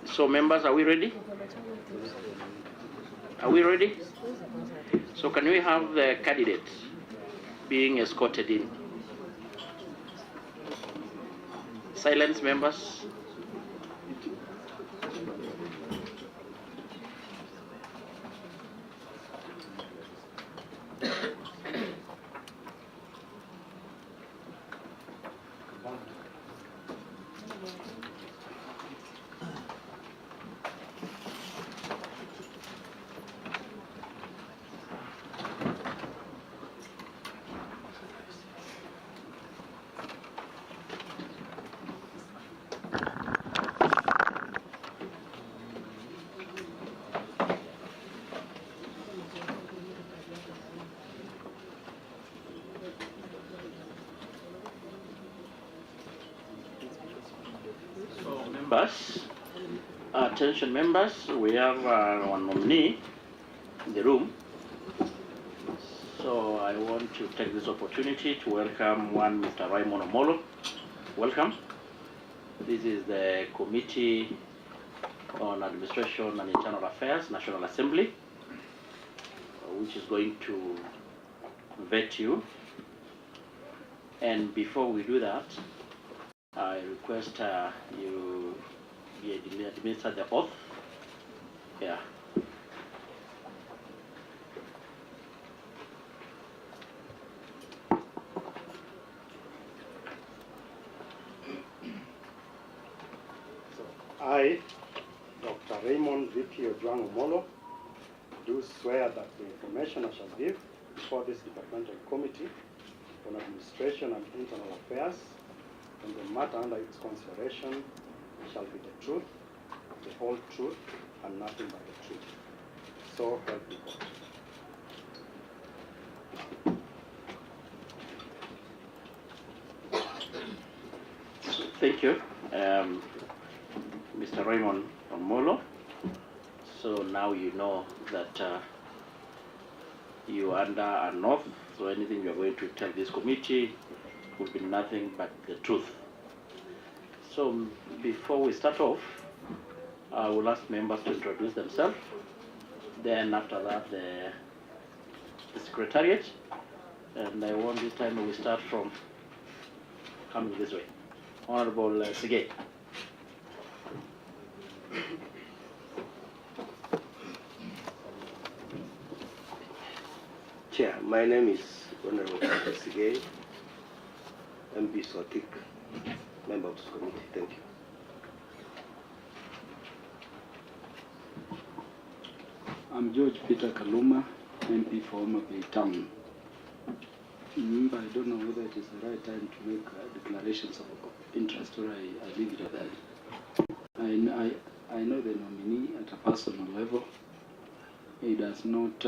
So members, are we ready? Are we ready? So can we have the candidates being escorted in? Silence, members. Members, attention members, we have one nominee in the room. So I want to take this opportunity to welcome one Mr. Raymond Omolo. Welcome. This is the Committee on Administration and Internal Affairs, National Assembly. which is going to vet you. And before we do that, I request you be administered the oath. Yeah. I, Dr. Raymond V.P. Uzalendo, do swear that the information I shall give before this departmental committee on administration and internal affairs and the matter under its consideration shall be the truth, the whole truth, and nothing but the truth. So help me God. Thank you, Mr. Raymond Omolo. So now you know that you are under an oath, so anything you are going to tell this committee will be nothing but the truth. So before we start off, I will ask members to introduce themselves. Then after that, the secretariat. And I want this time we start from coming this way. Honorable Sige. Chair, my name is Honorable Sige, MP Sotik, member of this committee. Thank you. I'm George Peter Kaluma, MP for Homa Bay Town. I don't know whether it is the right time to make declarations of interest or I leave it at that. I know the nominee at a personal level. He does not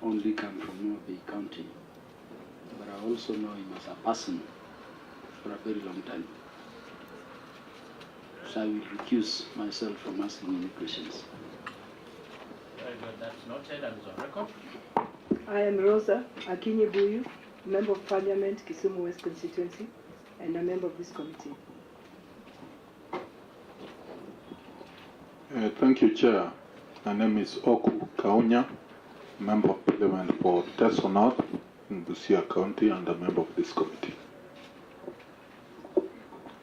only come from Homa Bay County, but I also know him as a person for a very long time. So I will recuse myself from asking any questions. Very good, that's noted and is on record. I am Rosa Akinyi-Buyu, Member of Parliament, Kisumu West Constituency, and a member of this committee. Thank you, Chair. My name is Oku Kaunya, Member of Parliament for Teso North in Busia County and a member of this committee.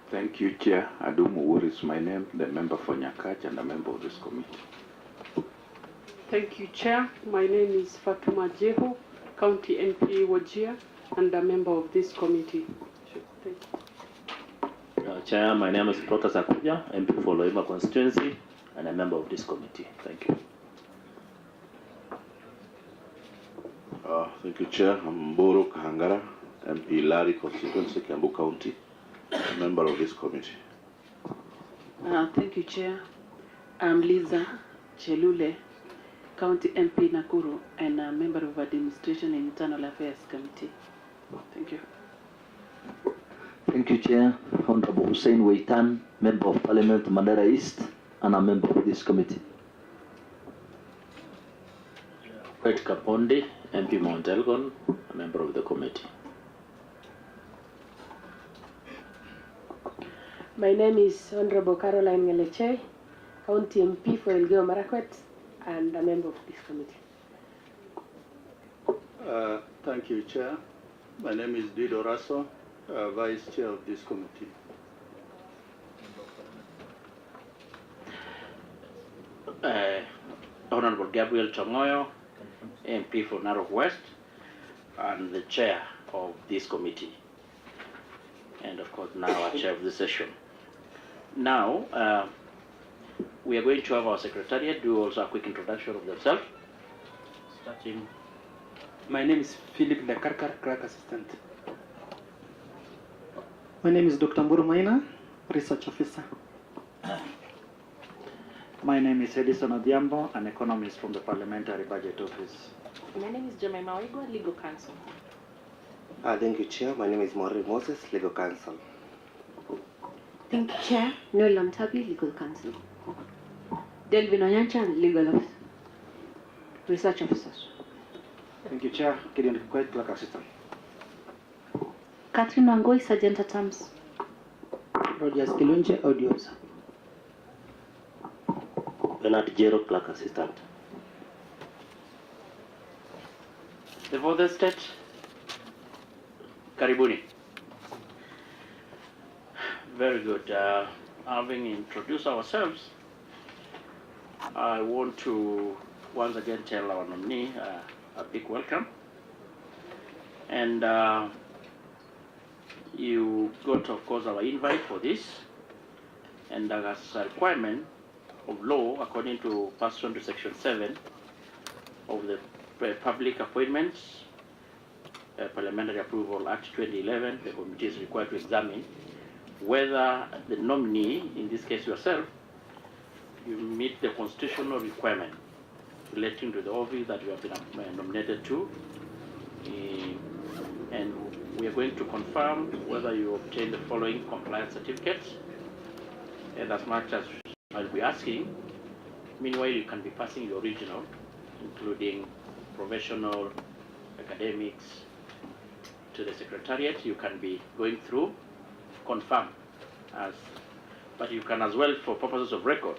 Thank you, Chair. Adumu Wuri is my name, the member for Nyakach and a member of this committee. Thank you, Chair. My name is Fatuma Jeho, County MP Wajir, and a member of this committee. Thank you. Chair, my name is Ruto'S MP for Loima constituency and a member of this committee. Thank you. Thank you, Chair. I'm Mburu Kahangara, MP Lari constituency, Kiambu County, a member of this committee. Thank you, Chair. I'm Liza Chelule, County MP Nakuru, and a member of Administration and Internal Affairs Committee. Thank you. Thank you, Chair. Honorable Hussein Weitan, Member of Parliament, Mandera East, and a member of this committee. Pet Kapondi, MP Mount Elgon, a member of the committee. My name is Honorable Caroline Ngeleche, County MP for Elgeyo Marakwet, and a member of this committee. Thank you, Chair. My name is Dido Raso, Vice Chair of this committee. Honorable Gabriel Chongoyo, MP for Narok West, and the chair of this committee. And of course now our chair of the session. Now, we are going to have our secretariat do also a quick introduction of themselves. Starting. My name is Philip Lekarkar, Clerk Assistant. My name is Dr. Mburu Maina, Research Officer. My name is Edison Odhiambo, an economist from the Parliamentary Budget Office. My name is Jemima Oigwa, Legal Counsel. Thank you, Chair. My name is Maureen Moses, Legal Counsel. Thank you, Chair. Noel Mtabi, Legal Counsel. Delvin Onyancha, Legal Officer. Research Officers. Thank you, Chair. Gideon Kikwet, Clerk Assistant. Catherine Wangoi, Sergeant at Arms. Rogers Kilunche, Audios. Bernard Jero, Clerk Assistant. The fourth estate, karibuni. Very good. Having introduced ourselves, I want to once again tell our nominee a big welcome. And you got, of course, our invite for this. And as a requirement of law, according to Person to Section 7 of the Public Appointments Parliamentary Approval Act 2011, the committee is required to examine whether the nominee, in this case yourself, you meet the constitutional requirement relating to the office that you have been nominated to. And we are going to confirm whether you obtain the following compliance certificates. And as much as I'll be asking, meanwhile you can be passing your original, including professional, academics, to the Secretariat. You can be going through, confirm, but you can as well, for purposes of record.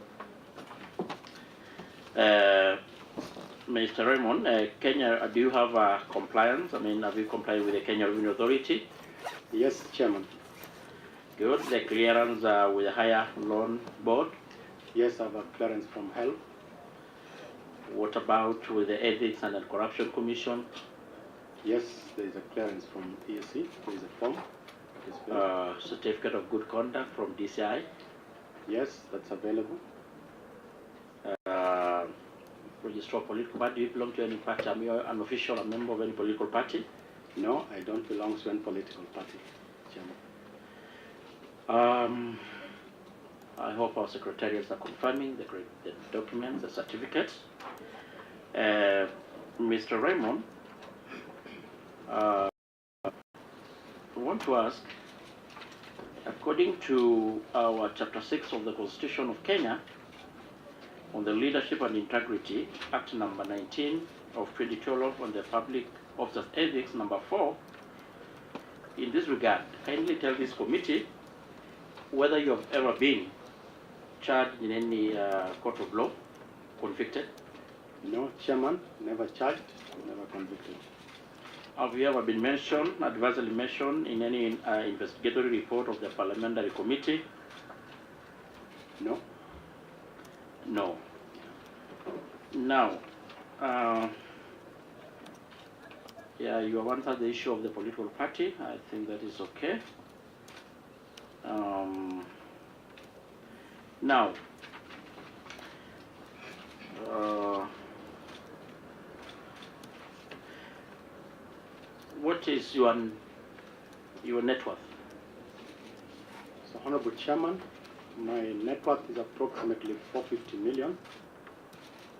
Mr. Raymond, Kenya, do you have compliance? I mean, have you complied with the Kenya Revenue Authority? Yes, Chairman. Good. The clearance with the Higher Loan Board? Yes, I have a clearance from HELP. What about with the Ethics and Corruption Commission? Yes, there is a clearance from ESC. There is a form. Certificate of Good Conduct from DCI? Yes, that's available. Register of political party. Do you belong to any party? Are you an official, a member of any political party? No, I don't belong to any political party, Chairman. I hope our secretariats are confirming the documents, the certificates. Mr. Raymond, I want to ask, according to our Chapter 6 of the Constitution of Kenya, on the Leadership and Integrity, Act number 19 of 2012 on the Public Officers Ethics number 4, in this regard, kindly tell this committee whether you have ever been charged in any court of law, convicted? No, Chairman, never charged, never convicted. Have you ever been mentioned, advisedly mentioned, in any investigatory report of the Parliamentary Committee? No. No. Now, yeah, you have answered the issue of the political party. I think that is okay. Now, what is your net worth? So, Honorable Chairman, my net worth is approximately 450 million.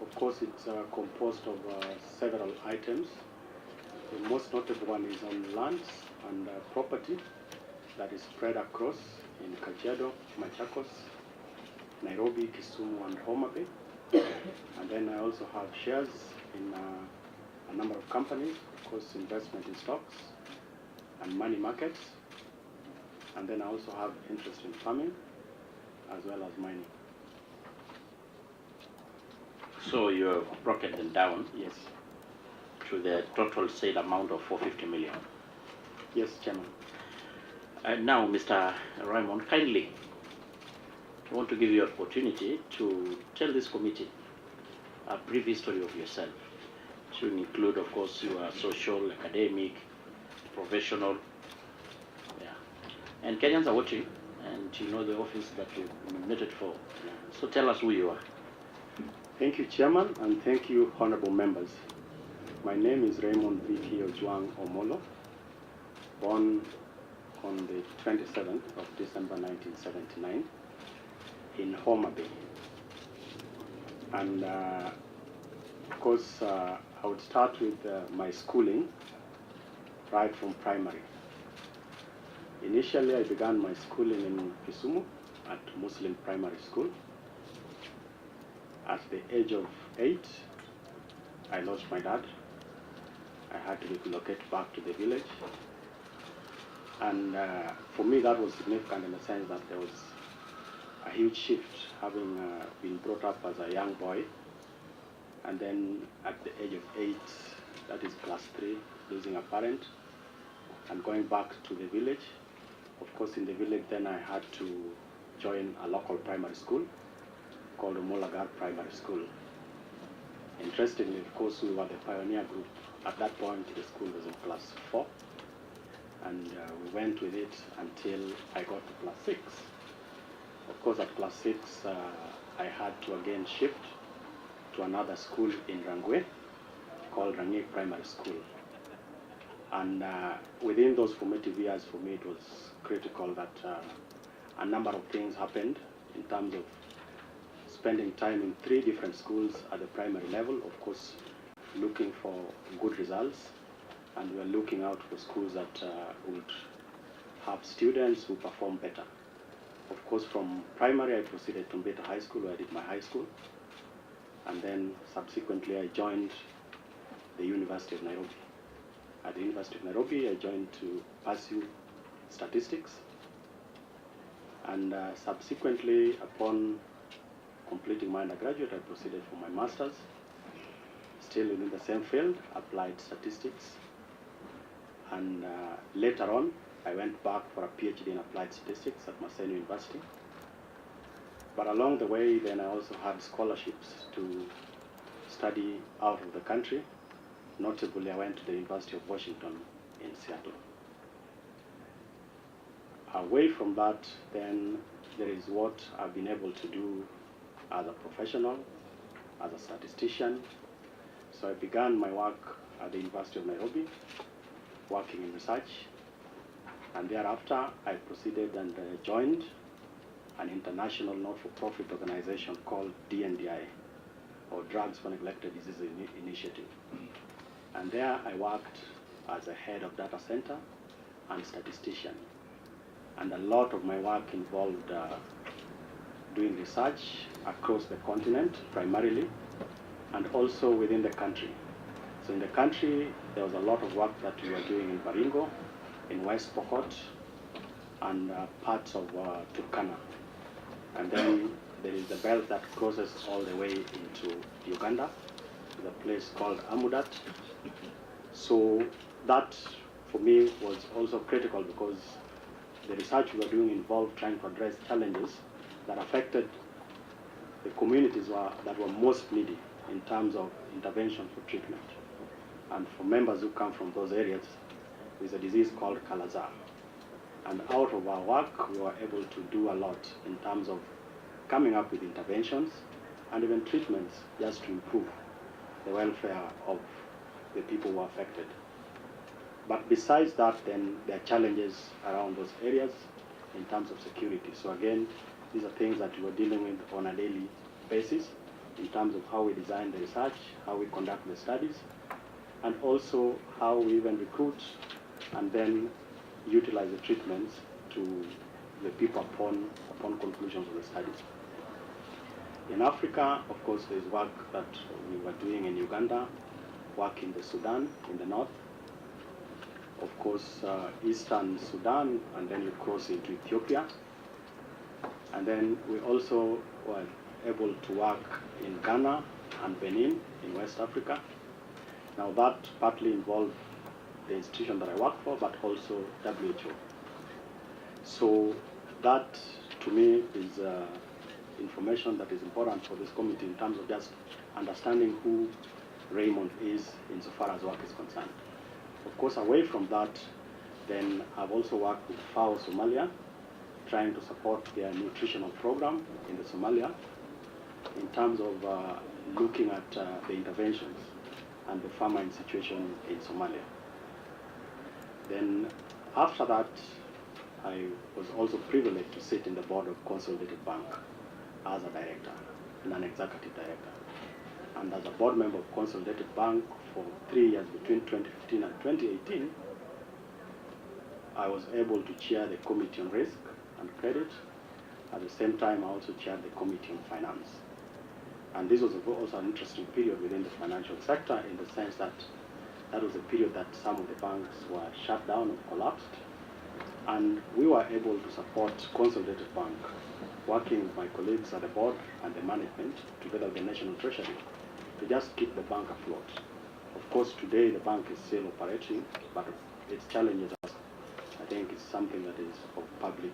Of course, it's composed of several items. The most notable one is on lands and property that is spread across in Kajiado, Machakos, Nairobi, Kisumu, and Homa Bay. And then I also have shares in a number of companies, of course, investment in stocks and money markets. And then I also have interest in farming as well as mining. So you have broken them down? Yes. To the total said amount of 450 million? Yes, Chairman. Now, Mr. Raymond, kindly, I want to give you an opportunity to tell this committee a brief history of yourself, to include, of course, your social, academic, professional. Yeah. And Kenyans are watching, and you know the office that you're nominated for. So tell us who you are. Thank you, Chairman, and thank you, honorable members. My name is Raymond V.P. Ojwang Omolo, born on the 27th of December 1979 in Homa Bay. And of course, I would start with my schooling right from primary. Initially, I began my schooling in Kisumu at Muslim Primary School. At the age of 8, I lost my dad. I had to relocate back to the village. And for me, that was significant in the sense that there was a huge shift, having been brought up as a young boy. And then at the age of 8, that is class 3, losing a parent, and going back to the village. Of course, in the village, then I had to join a local primary school called Omolagar Primary School. Interestingly, of course, we were the pioneer group. At that point, the school was in class 4, and we went with it until I got to class 6. Of course, at class 6, I had to again shift to another school in Rangwe called Rangi Primary School. And within those formative years, for me, it was critical that a number of things happened in terms of spending time in 3 different schools at the primary level, of course, looking for good results, and we were looking out for schools that would have students who perform better. Of course, from primary, I proceeded to Mbeta High School, where I did my high school, and then subsequently I joined the University of Nairobi. At the University of Nairobi, I joined to pursue statistics, and subsequently, upon completing my undergraduate, I proceeded for my master's, still within the same field, applied statistics, and later on, I went back for a PhD in applied statistics at Maseno University. But along the way, then I also had scholarships to study out of the country. Notably, I went to the University of Washington in Seattle. Away from that, then there is what I've been able to do as a professional, as a statistician. So I began my work at the University of Nairobi, working in research. And thereafter, I proceeded and joined an international not-for-profit organization called DNDI, or Drugs for Neglected Diseases Initiative. And there I worked as a head of data center and statistician. And a lot of my work involved doing research across the continent, primarily, and also within the country. So in the country, there was a lot of work that we were doing in Baringo, in West Pokot, and parts of Turkana. And then there is the belt that crosses all the way into Uganda, the place called Amudat. So that, for me, was also critical because the research we were doing involved trying to address challenges that affected the communities that were most needy in terms of intervention for treatment. And for members who come from those areas, there's a disease called Kala-Azar. And out of our work, we were able to do a lot in terms of coming up with interventions and even treatments just to improve the welfare of the people who are affected. But besides that, then there are challenges around those areas in terms of security. So again, these are things that we are dealing with on a daily basis in terms of how we design the research, how we conduct the studies, and also how we even recruit and then utilize the treatments to the people upon conclusions of the studies. In Africa, of course, there's work that we were doing in Uganda, work in the Sudan, in the north, of course, eastern Sudan, and then you cross into Ethiopia. And then we also were able to work in Ghana and Benin in West Africa. Now that partly involved the institution that I work for, but also WHO. So that, to me, is information that is important for this committee in terms of just understanding who Raymond is insofar as work is concerned. Of course, away from that, then I've also worked with FAO Somalia, trying to support their nutritional program in the Somalia in terms of looking at the interventions and the famine situation in Somalia. Then after that, I was also privileged to sit in the board of Consolidated Bank as a director, non-executive director. And as a board member of Consolidated Bank for 3 years between 2015 and 2018, I was able to chair the Committee on Risk and Credit. At the same time, I also chaired the Committee on Finance. And this was also an interesting period within the financial sector in the sense that that was a period that some of the banks were shut down or collapsed. And we were able to support Consolidated Bank, working with my colleagues at the board and the management, together with the National Treasury, to just keep the bank afloat. Of course, today the bank is still operating, but its challenges, I think, is something that is of public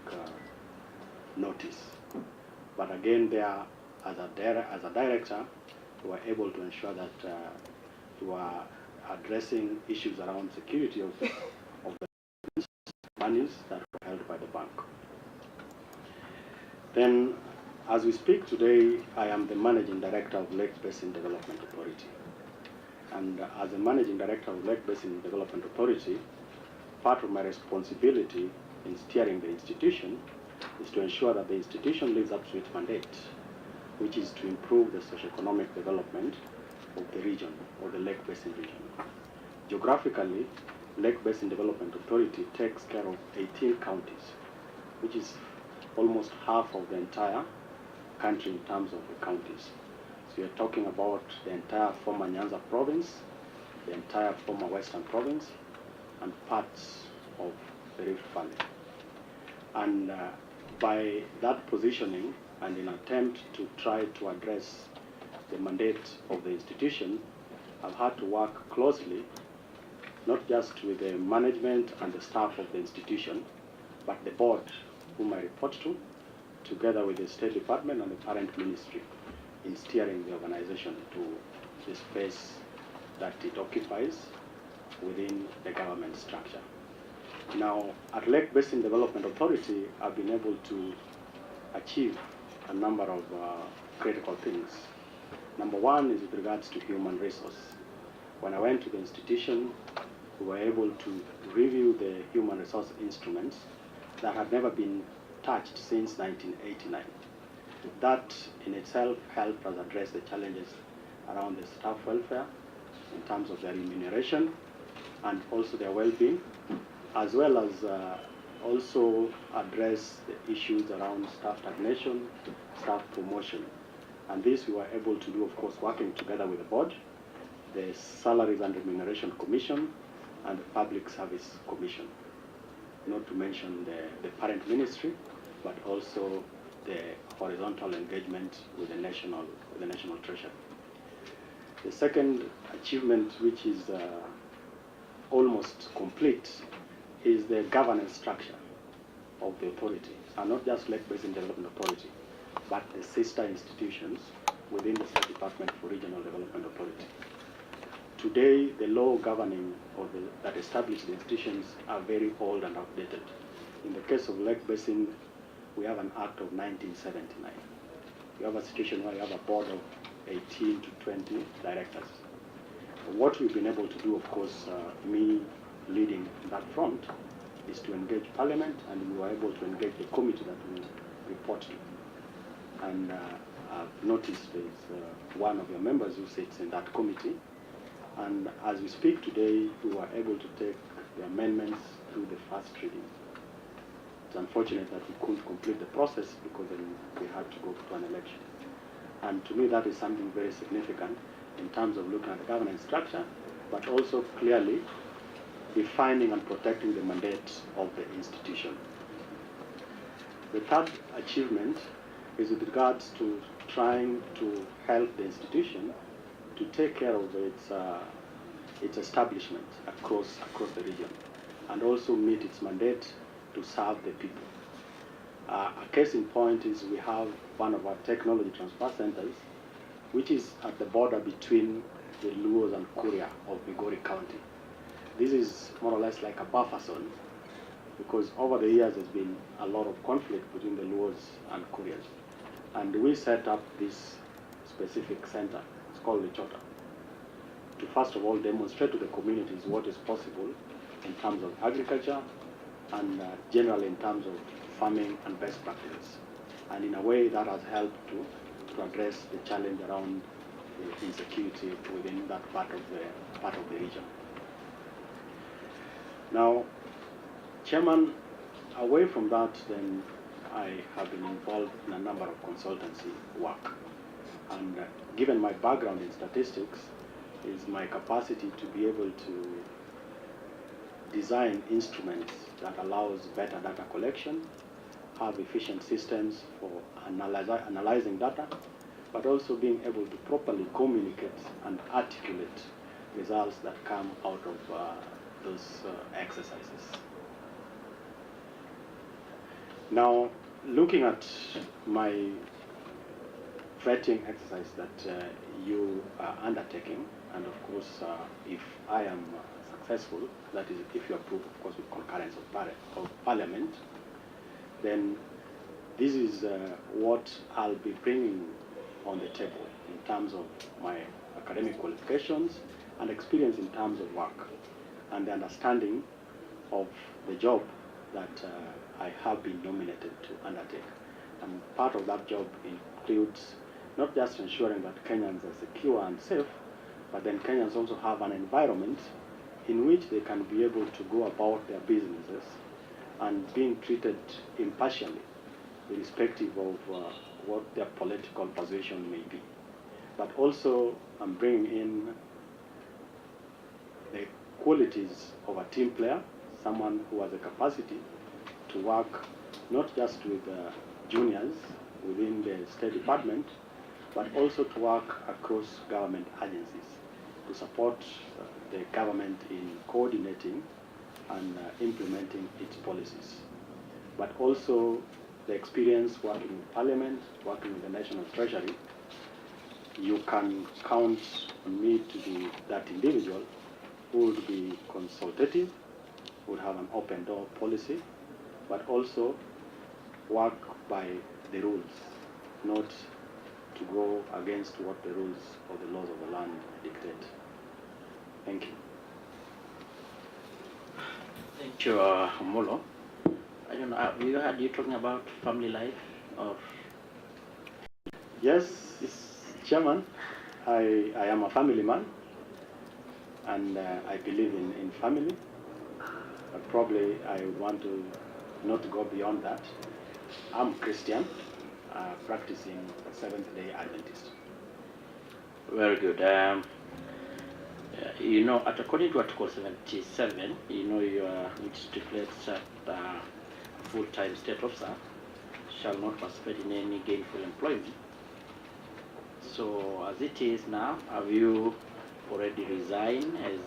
notice. But again, there, as a director, we were able to ensure that we are addressing issues around security of the monies that were held by the bank. Then, as we speak today, I am the Managing Director of Lake Basin Development Authority. And as a Managing Director of Lake Basin Development Authority, part of my responsibility in steering the institution is to ensure that the institution lives up to its mandate, which is to improve the socio-economic development of the region, or the Lake Basin region. Geographically, Lake Basin Development Authority takes care of 18 counties, which is almost half of the entire country in terms of the counties. So you're talking about the entire former Nyanza province, the entire former Western province, and parts of the Rift Valley. And by that positioning, and in an attempt to try to address the mandate of the institution, I've had to work closely, not just with the management and the staff of the institution, but the board, whom I report to, together with the State Department and the parent ministry, in steering the organization to the space that it occupies within the government structure. Now, at Lake Basin Development Authority, I've been able to achieve a number of critical things. Number one is with regards to human resource. When I went to the institution, we were able to review the human resource instruments that had never been touched since 1989. That in itself helped us address the challenges around the staff welfare in terms of their remuneration and also their well-being, as well as also address the issues around staff stagnation, staff promotion. And this we were able to do, of course, working together with the board, the Salaries and Remuneration Commission, and the Public Service Commission. Not to mention the parent ministry, but also the horizontal engagement with the national treasury. The second achievement, which is almost complete, is the governance structure of the authority, and not just Lake Basin Development Authority, but the sister institutions within the State Department for Regional Development Authority. Today, the law governing or that established the institutions are very old and outdated. In the case of Lake Basin, we have an act of 1979. You have a situation where you have a board of 18 to 20 directors. What we've been able to do, of course, me leading that front, is to engage Parliament, and we were able to engage the committee that we report to. And I've noticed there's one of your members who sits in that committee. And as we speak today, we were able to take the amendments through the first reading. It's unfortunate that we couldn't complete the process because then we had to go to an election. And to me, that is something very significant in terms of looking at the governance structure, but also clearly defining and protecting the mandate of the institution. The third achievement is with regards to trying to help the institution to take care of its establishment across the region, and also meet its mandate to serve the people. A case in point is we have one of our technology transfer centers, which is at the border between the Luos and Kuria of Migori County. This is more or less like a buffer zone, because over the years there's been a lot of conflict between the Luos and Kurias. And we set up this specific center, it's called the Chota, to first of all demonstrate to the communities what is possible in terms of agriculture and generally in terms of farming and best practices. And in a way that has helped to address the challenge around the insecurity within that part of the region. Now, Chairman, away from that, then I have been involved in a number of consultancy work. And given my background in statistics, is my capacity to be able to design instruments that allows better data collection, have efficient systems for analyzing data, but also being able to properly communicate and articulate results that come out of those exercises. Now, looking at my vetting exercise that you are undertaking, and of course, if I am successful, that is, if you approve, of course, with concurrence of Parliament, then this is what I'll be bringing on the table in terms of my academic qualifications and experience in terms of work and the understanding of the job that I have been nominated to undertake. And part of that job includes not just ensuring that Kenyans are secure and safe, but then Kenyans also have an environment in which they can be able to go about their businesses and being treated impartially, irrespective of what their political position may be. But also, I'm bringing in the qualities of a team player, someone who has a capacity to work not just with juniors within the State Department, but also to work across government agencies to support the government in coordinating and implementing its policies. But also the experience working with Parliament, working with the National Treasury. You can count on me to be that individual who would be consultative, would have an open door policy, but also work by the rules, not to go against what the rules or the laws of the land dictate. Thank you. Thank you, Molo. I don't know, have you heard you talking about family life? Or? Yes, Chairman, I am a family man, and I believe in family, but probably I would want to not go beyond that. I'm Christian, practicing Seventh-day Adventist. Very good. You know, according to Article 77, you know, which stipulates that a full-time state officer shall not participate in any gainful employment. So, as it is now, have you already resigned as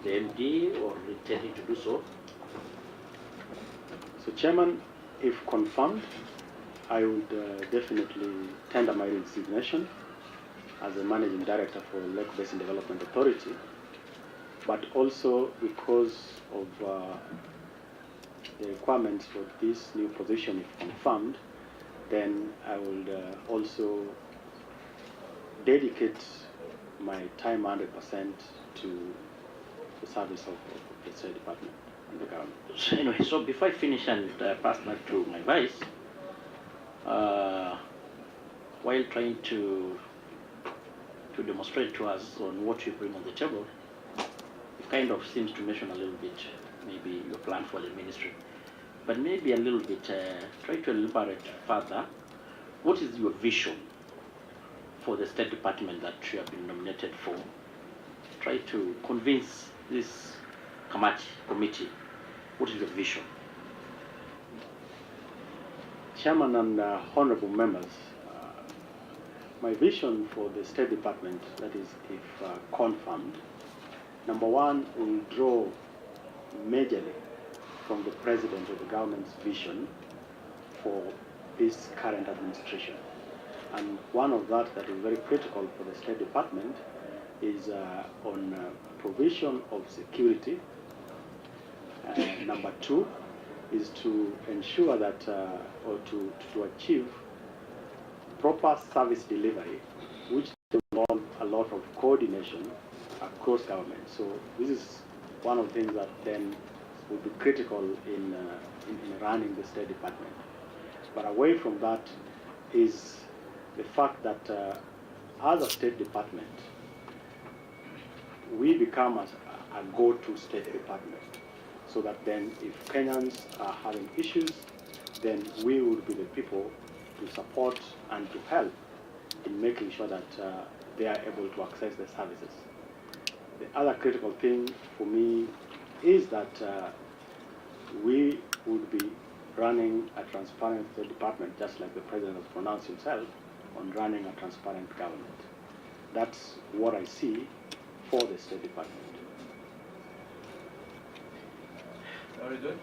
the MD or intending to do so? So, Chairman, if confirmed, I would definitely tender my resignation as the Managing Director for Lake Basin Development Authority, but also because of the requirements for this new position, if confirmed, then I will also dedicate my time 100% to the service of the State Department and the government. So anyway, so before I finish and pass back to my vice, while trying to demonstrate to us on what you bring on the table, it kind of seems to mention a little bit maybe your plan for the ministry, but maybe a little bit try to elaborate further. What is your vision for the State Department that you have been nominated for? Try to convince this committee. What is your vision? Chairman and honorable members, my vision for the State Department, that is, if confirmed, number one, will draw majorly from the President of the government's vision for this current administration. And one of that is very critical for the State Department is on provision of security. Number two is to ensure that, or to achieve proper service delivery, which involves a lot of coordination across government. So this is one of the things that then will be critical in running the State Department. But away from that is the fact that as a State Department, we become a go-to State Department, so that then if Kenyans are having issues, then we would be the people to support and to help in making sure that they are able to access the services. The other critical thing for me is that we would be running a transparent State Department, just like the President has pronounced himself on running a transparent government. That's what I see for the State Department. Very good.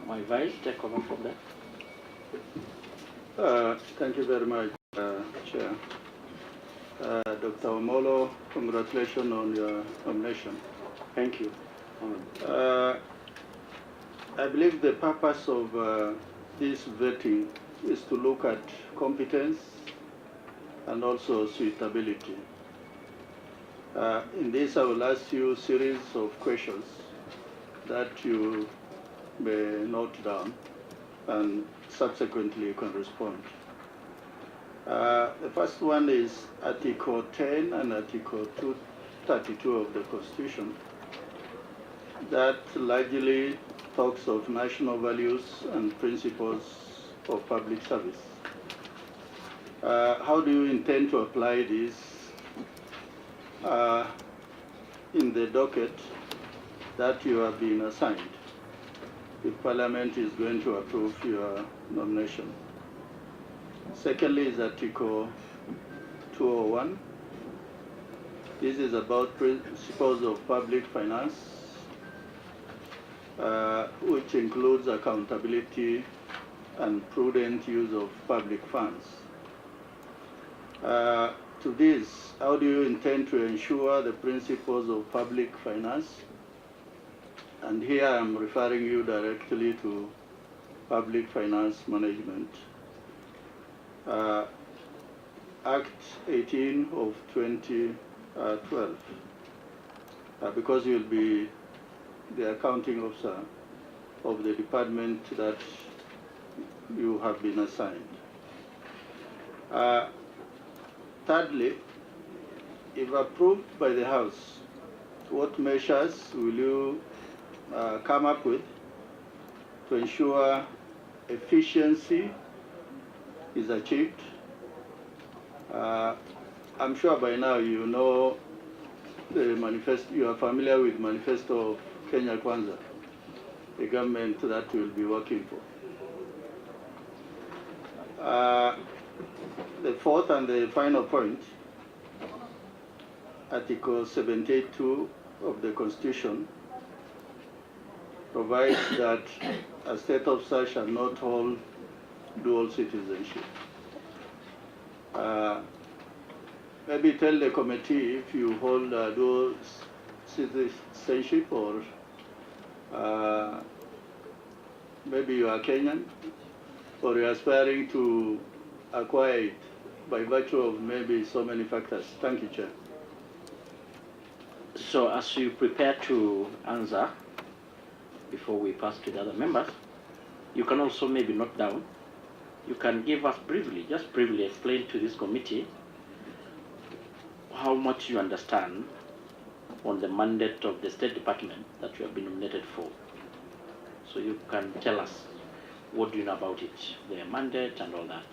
My vice, take over from that. Thank you very much, Chair. Dr. Omolo, congratulations on your nomination. Thank you. I believe the purpose of this vetting is to look at competence and also suitability. In this, I will ask you a series of questions that you may note down and subsequently you can respond. The first one is Article 10 and Article 232 of the Constitution that largely talks of national values and principles of public service. How do you intend to apply this in the docket that you have been assigned if Parliament is going to approve your nomination? Secondly is Article 201. This is about principles of public finance, which includes accountability and prudent use of public funds. To this, how do you intend to ensure the principles of public finance? And here I'm referring you directly to public finance management. Act 18 of 2012, because you'll be the accounting officer of the department that you have been assigned. Thirdly, if approved by the House, what measures will you come up with to ensure efficiency is achieved? I'm sure by now you know the manifesto, you are familiar with manifesto of Kenya Kwanza, the government that will be working for. The fourth and the final point, Article 72 of the Constitution provides that a state officer shall not hold dual citizenship. Maybe tell the committee if you hold dual citizenship, or maybe you are Kenyan, or you are aspiring to acquire it by virtue of maybe so many factors. Thank you, Chair. So as you prepare to answer, before we pass to the other members, you can also maybe note down, you can give us briefly, just briefly explain to this committee how much you understand on the mandate of the State Department that you have been nominated for. So you can tell us what do you know about it, their mandate and all that.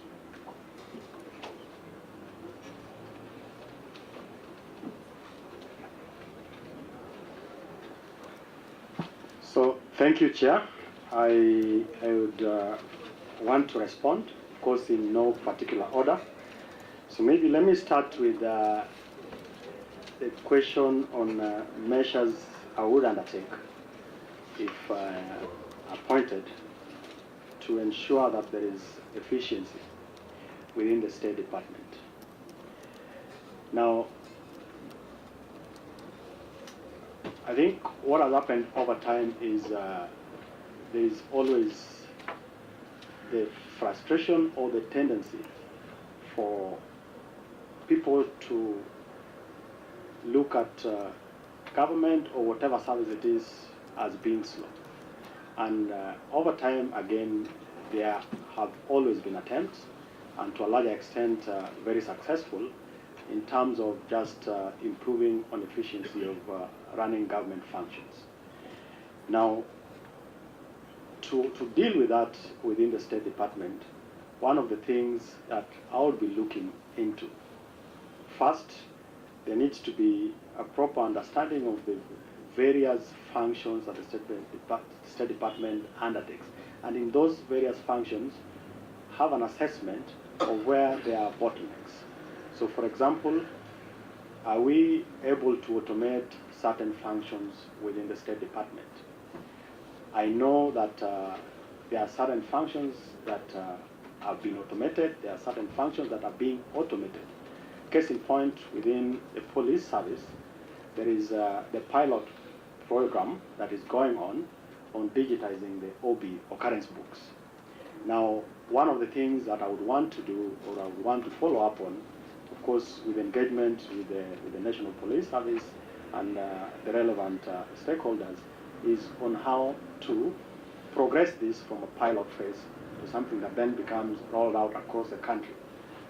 So, thank you, Chair. I would want to respond, of course, in no particular order. So maybe let me start with the question on measures I would undertake if appointed to ensure that there is efficiency within the State Department. Now, I think what has happened over time is there is always the frustration or the tendency for people to look at government or whatever service it is as being slow. And over time, again, there have always been attempts, and to a larger extent, very successful, in terms of just improving on efficiency of running government functions. Now, to deal with that within the State Department, one of the things that I would be looking into, first, there needs to be a proper understanding of the various functions that the State Department undertakes. And in those various functions, have an assessment of where there are bottlenecks. So for example, are we able to automate certain functions within the State Department? I know that there are certain functions that have been automated. There are certain functions that are being automated. Case in point, within the police service, there is the pilot program that is going on digitizing the OB, occurrence books. Now, one of the things that I would want to do, or I would want to follow up on, of course, with engagement with the National Police Service and the relevant stakeholders, is on how to progress this from a pilot phase to something that then becomes rolled out across the country,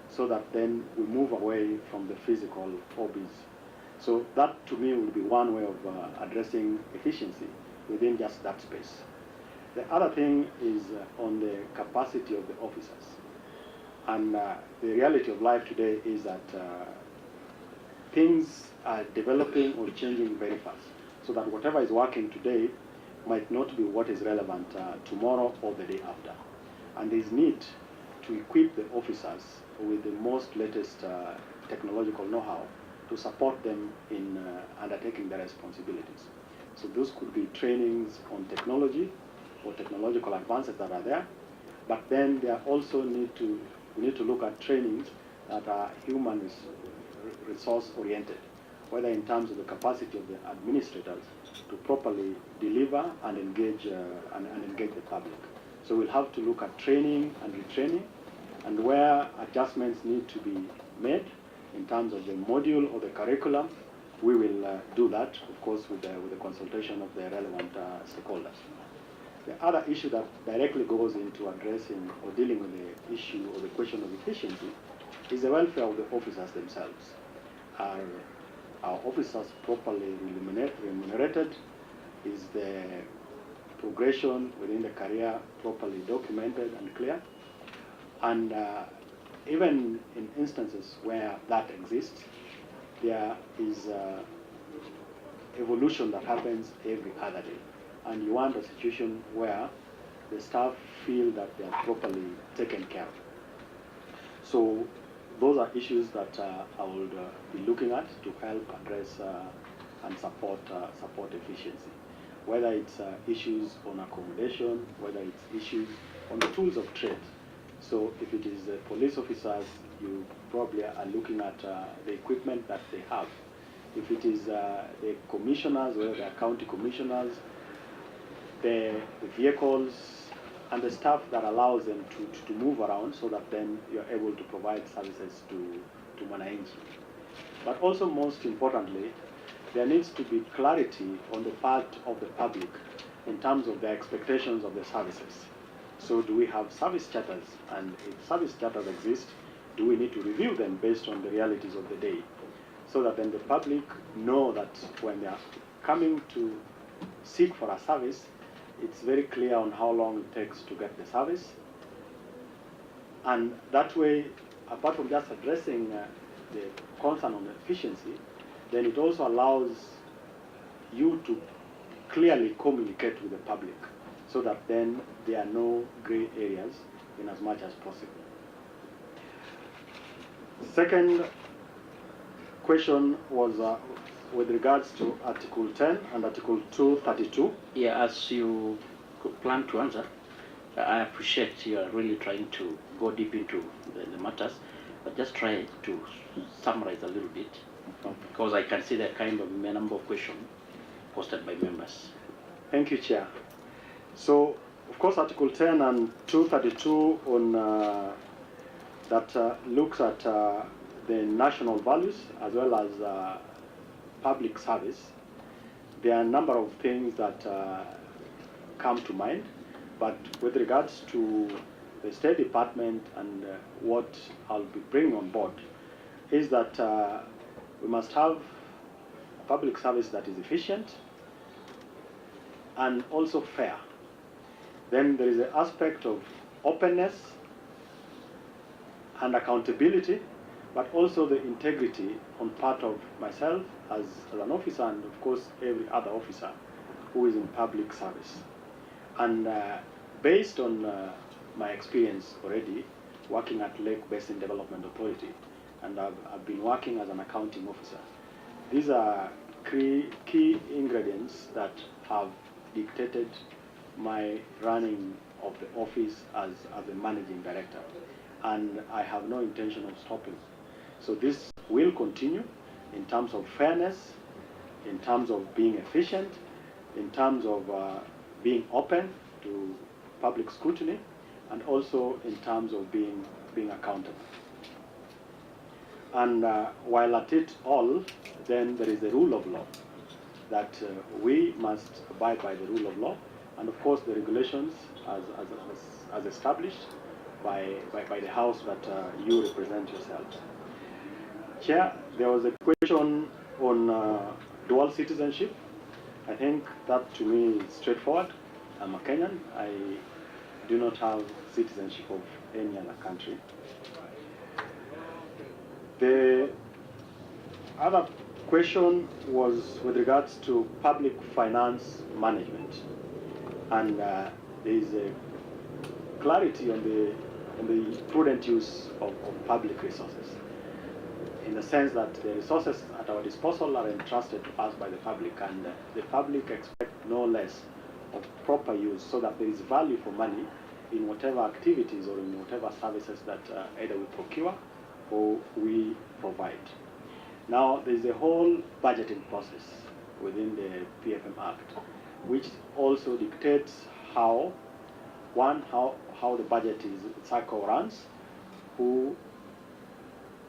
so that then we move away from the physical OBs. So that, to me, will be one way of addressing efficiency within just that space. The other thing is on the capacity of the officers. And the reality of life today is that things are developing or changing very fast, so that whatever is working today might not be what is relevant tomorrow or the day after. And there is need to equip the officers with the most latest technological know-how to support them in undertaking their responsibilities. So those could be trainings on technology or technological advances that are there, but then there also we need to look at trainings that are human resource oriented, whether in terms of the capacity of the administrators to properly deliver and engage the public. So we'll have to look at training and retraining, and where adjustments need to be made in terms of the module or the curriculum, we will do that, of course, with the consultation of the relevant stakeholders. The other issue that directly goes into addressing or dealing with the issue or the question of efficiency is the welfare of the officers themselves. Are our officers properly remunerated? Is the progression within the career properly documented and clear? And even in instances where that exists, there is evolution that happens every other day. And you want a situation where the staff feel that they are properly taken care of. So those are issues that I would be looking at to help address and support efficiency. Whether it's issues on accommodation, whether it's issues on the tools of trade. So if it is police officers, you probably are looking at the equipment that they have. If it is the commissioners, whether they are county commissioners, the vehicles and the stuff that allows them to move around, so that then you're able to provide services to Mwananchi. But also, most importantly, there needs to be clarity on the part of the public in terms of their expectations of the services. So do we have service charters? And if service charters exist, do we need to review them based on the realities of the day? So that then the public know that when they are coming to seek for a service, it's very clear on how long it takes to get the service. And that way, apart from just addressing the concern on efficiency, then it also allows you to clearly communicate with the public, so that then there are no gray areas in as much as possible. Second question was with regards to Article 10 and Article 232. Yeah, as you plan to answer, I appreciate you are really trying to go deep into the matters, but just try to summarize a little bit, because I can see the kind of number of questions posted by members. Thank you, Chair. So, of course, Article 10 and 232 on that looks at the national values as well as public service. There are a number of things that come to mind, but with regards to the State Department and what I'll be bringing on board is that we must have a public service that is efficient and also fair. Then there is an aspect of openness and accountability, but also the integrity on part of myself as an officer, and of course every other officer who is in public service. And based on my experience already working at Lake Basin Development Authority, and I've been working as an accounting officer, these are key ingredients that have dictated my running of the office as a managing director, and I have no intention of stopping. So this will continue in terms of fairness, in terms of being efficient, in terms of being open to public scrutiny, and also in terms of being accountable. And while at it all, then there is the rule of law, that we must abide by the rule of law, and of course the regulations as established by the House that you represent yourselves. Chair, there was a question on dual citizenship. I think that to me is straightforward. I'm a Kenyan. I do not have citizenship of any other country. The other question was with regards to public finance management, and there is a clarity on the prudent use of public resources, in the sense that the resources at our disposal are entrusted to us by the public, and the public expect no less of proper use, so that there is value for money in whatever activities or in whatever services that either we procure or we provide. Now, there is a whole budgeting process within the PFM Act, which also dictates how the budget cycle runs, who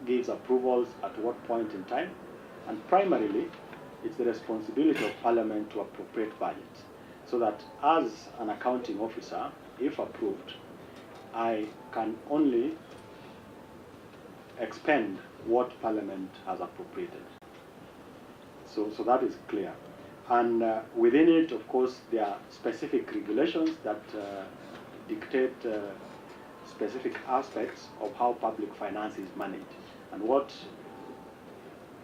gives approvals at what point in time, and primarily it's the responsibility of Parliament to appropriate budget, so that as an accounting officer, if approved, I can only expend what Parliament has appropriated. So that is clear. And within it, of course, there are specific regulations that dictate specific aspects of how public finance is managed. And what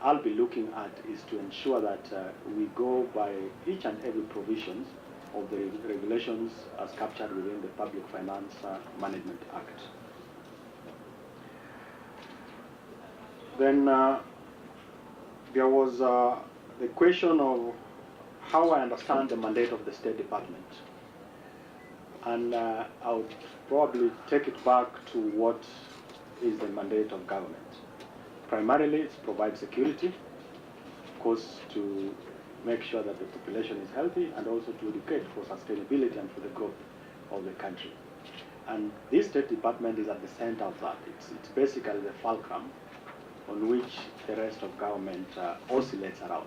I'll be looking at is to ensure that we go by each and every provisions of the regulations as captured within the Public Finance Management Act. Then there was the question of how I understand the mandate of the State Department. And I would probably take it back to what is the mandate of government. Primarily, it's provide security, of course, to make sure that the population is healthy, and also to educate for sustainability and for the growth of the country. And this State Department is at the center of that. It's basically the fulcrum on which the rest of government oscillates around.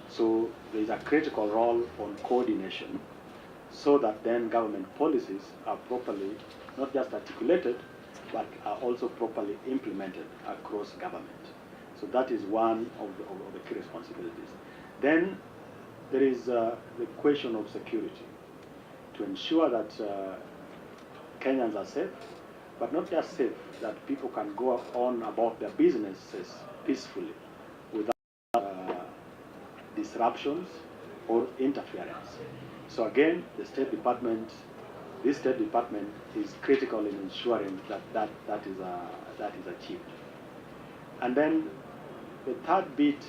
So there is a critical role on coordination, so that then government policies are properly not just articulated, but are also properly implemented across government. So that is one of the key responsibilities. Then there is the question of security, to ensure that Kenyans are safe, but not just safe, that people can go on about their businesses peacefully without disruptions or interference. So again, this State Department is critical in ensuring that is achieved. And then the third bit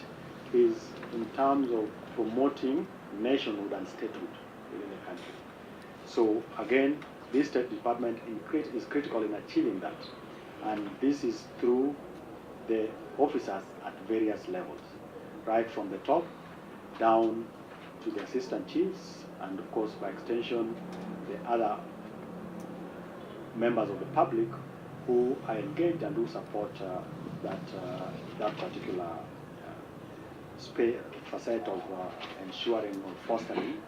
is in terms of promoting nationhood and statehood within the country. So again, this State Department is critical in achieving that. And this is through the officers at various levels, right from the top down to the assistant chiefs, and of course by extension the other members of the public who are engaged and who support that particular facet of ensuring or fostering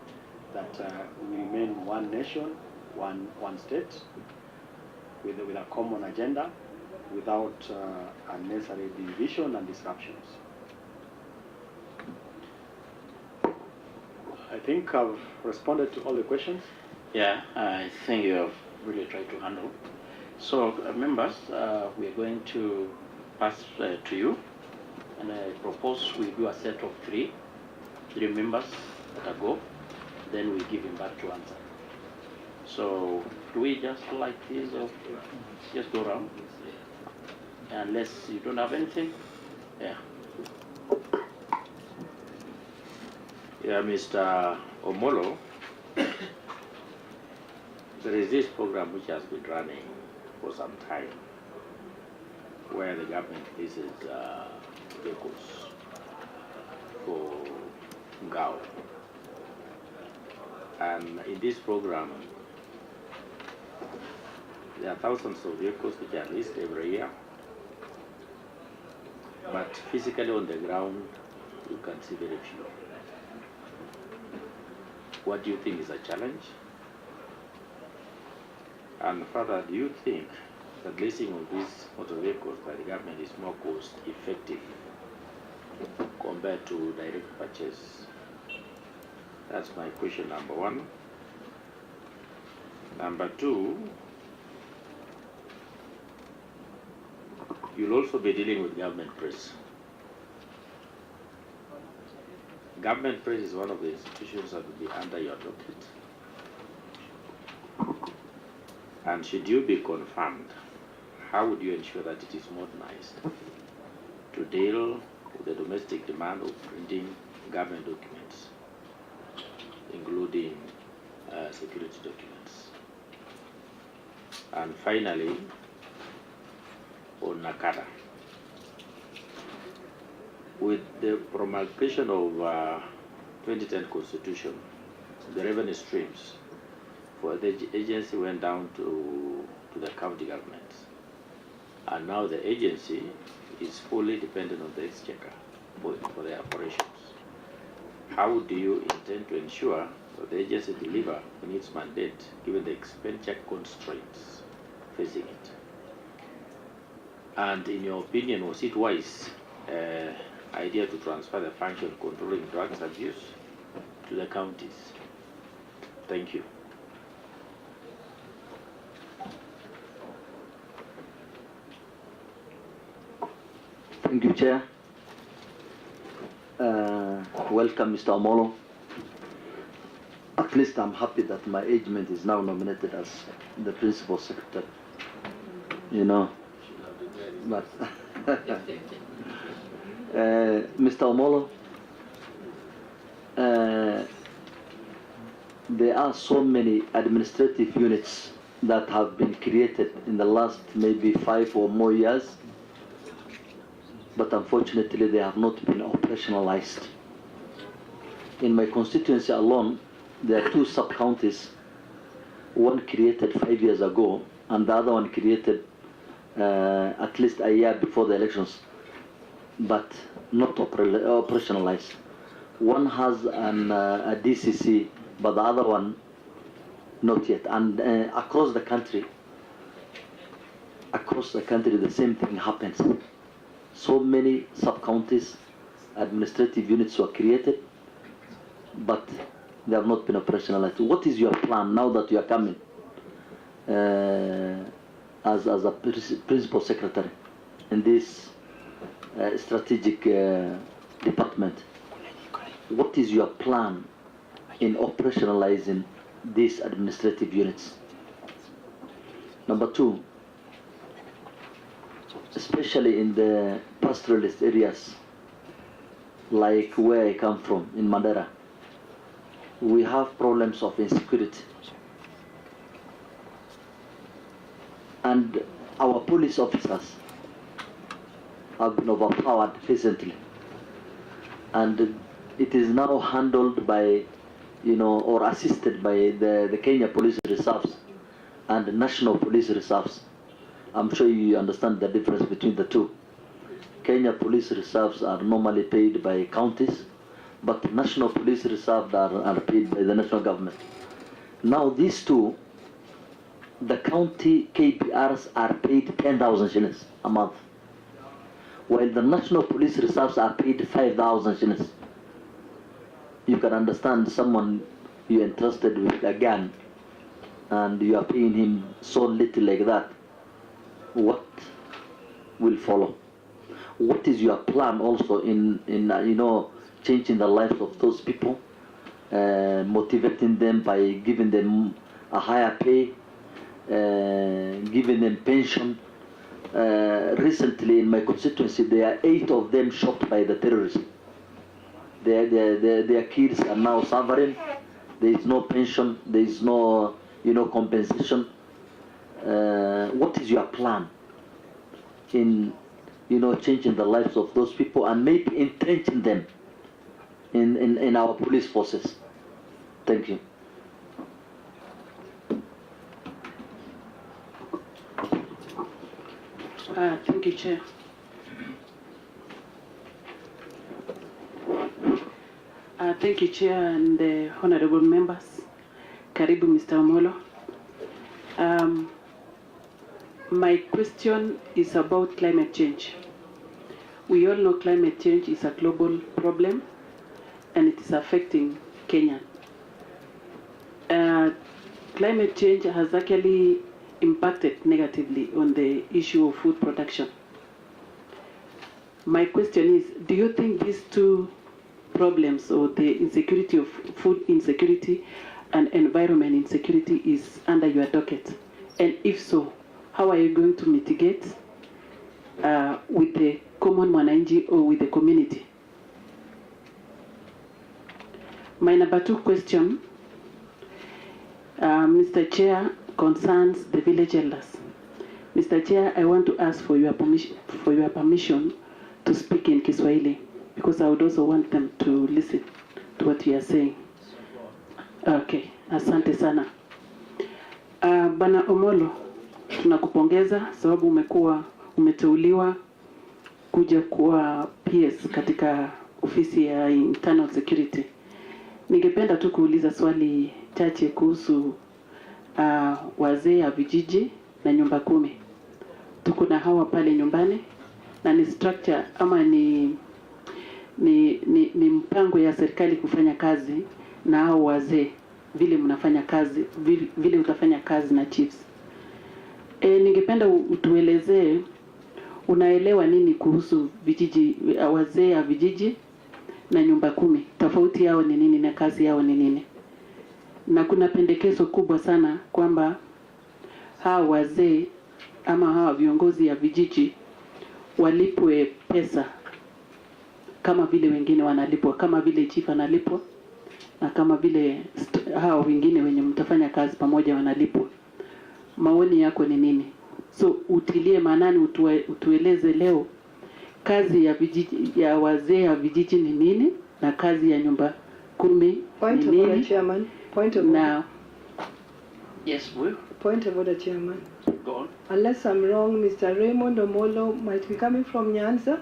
that we remain one nation, one state, with a common agenda, without unnecessary division and disruptions. I think I've responded to all the questions. Yeah, I think you have really tried to handle. So, members, we are going to pass to you, and I propose we do a set of three members that go, then we give him back to answer. So, do we just like this, or just go around? Unless you don't have anything? Yeah. Yeah, Mr. Omolo, there is this program which has been running for some time, where the government leases vehicles for Ngao. And in this program, there are thousands of vehicles which are leased every year. But physically on the ground, you can see very few. What do you think is a challenge? And further, do you think that leasing of these motor vehicles by the government is more cost effective compared to direct purchase? That's my question number one. Number two, you'll also be dealing with government press. Government press is one of the institutions that will be under your docket. And should you be confirmed, how would you ensure that it is modernized to deal with the domestic demand of printing government documents, including security documents? And finally, on Nakada, with the promulgation of 2010 Constitution, the revenue streams for the agency went down to the county governments. And now the agency is fully dependent on the exchequer for their operations. How do you intend to ensure that the agency deliver on its mandate given the expenditure constraints facing it? And in your opinion, was it wise idea to transfer the function of controlling drugs abuse to the counties? Thank you. Thank you, Chair. Welcome, Mr. Omolo. At least I'm happy that my agent is now nominated as the Principal Secretary. You know, but Mr. Omolo, there are so many administrative units that have been created in the last maybe 5 or more years, but unfortunately they have not been operationalized. In my constituency alone, there are 2 sub-counties, one created 5 years ago and the other one created at least a year before the elections, but not operationalized. One has a DCC, but the other one not yet. And across the country, the same thing happens. So many sub-counties, administrative units were created, but they have not been operationalized. What is your plan now that you are coming as a Principal Secretary in this strategic department? What is your plan in operationalizing these administrative units? Number 2, especially in the pastoralist areas, like where I come from, in Mandera, we have problems of insecurity. And our police officers have been overpowered recently. And it is now handled by, or assisted by the Kenya Police Reserves and the National Police Reserves. I'm sure you understand the difference between the two. Kenya Police Reserves are normally paid by counties, but National Police Reserves are paid by the national government. Now these two, the county KPRs are paid 10,000 shillings a month, while the National Police Reserves are paid 5,000 shillings. You can understand someone you entrusted with a gun and you are paying him so little like that. What will follow? What is your plan also in changing the lives of those people, motivating them by giving them a higher pay, giving them pension? Recently in my constituency, there are 8 of them shot by the terrorists. their kids are now suffering. There is no pension, there is no, compensation. What is your plan in, changing the lives of those people and maybe entrenching them in our police forces? Thank you. Thank you, Chair. Thank you, Chair, and the honorable members. Karibu, Mr. Omolo. My question is about climate change. We all know climate change is a global problem and it is affecting Kenya. Climate change has actually impacted negatively on the issue of food production. My question is, do you think these two problems, or the insecurity of food insecurity and environment insecurity, is under your docket? And if so, how are you going to mitigate with the common mwananchi or with the community? My number 2 question, Mr. Chair, concerns the village elders. Mr. Chair, I want to ask for your permission to speak in Kiswahili, because I would also want them to listen to what you are saying. Okay, asante sana. Bwana Omolo, tunakupongeza sababu umeteuliwa kuja kuwa PS katika ofisi ya Internal Security. Ningependa tu kuuliza swali chache kuhusu wazee ya vijiji na nyumba 10. Tuko na hawa pale nyumbani na ni structure ama ni mpango ya serikali kufanya kazi na hao wazee, vile mnafanya kazi, vile utafanya kazi na chiefs. Ningependa utuelezee unaelewa nini kuhusu vijiji, wazee ya vijiji na nyumba 10. Tofauti yao ni nini na kazi yao ni nini? Na kuna pendekezo kubwa sana kwamba hawa wazee ama hawa viongozi ya vijiji walipwe pesa kama vile wengine wanalipwa, kama vile chief analipwa na kama vile hao wengine wenye mtafanya kazi pamoja wanalipwa. Maoni yako ni nini? So utilie maanani, utueleze leo kazi ya vijiji, ya wazee ya vijiji ni nini na kazi ya nyumba 10 Point ni of order, nini? Chairman. Point of order. Yes, Will. Point of order, Chairman. Go on. Unless I'm wrong, Mr. Raymond Omolo might be coming from Nyanza,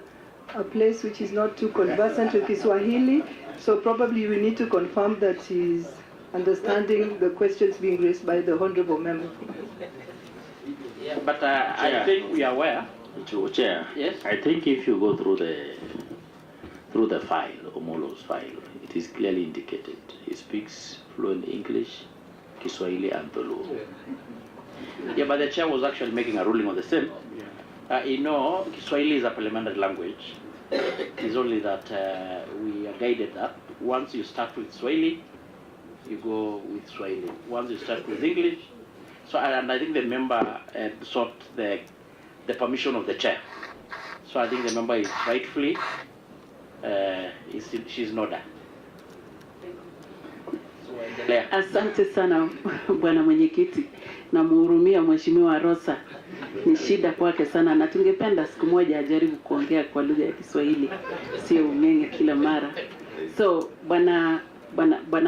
a place which is not too conversant with Kiswahili, so probably we need to confirm that he's understanding the questions being raised by the honorable member. Yeah, but I think we are aware. Chair, Yes. I think if you go through the file, Omolo's file, it is clearly indicated. He speaks fluent English, Kiswahili, and Tulu. Yeah, but the chair was actually making a ruling on the same. Kiswahili is a parliamentary language. It's only that we are guided that once you start with Swahili, you go with Swahili. Once you start with English, and I think the member sought the permission of the chair. So I think the member is rightfully, she's not there. Asante sana bwana mwenyekiti, na muhurumia mheshimiwa Rosa, ni shida kwake sana, na tungependa siku moja ajaribu kuongea kwa lugha ya Kiswahili, sio ungenge kila mara. So bwana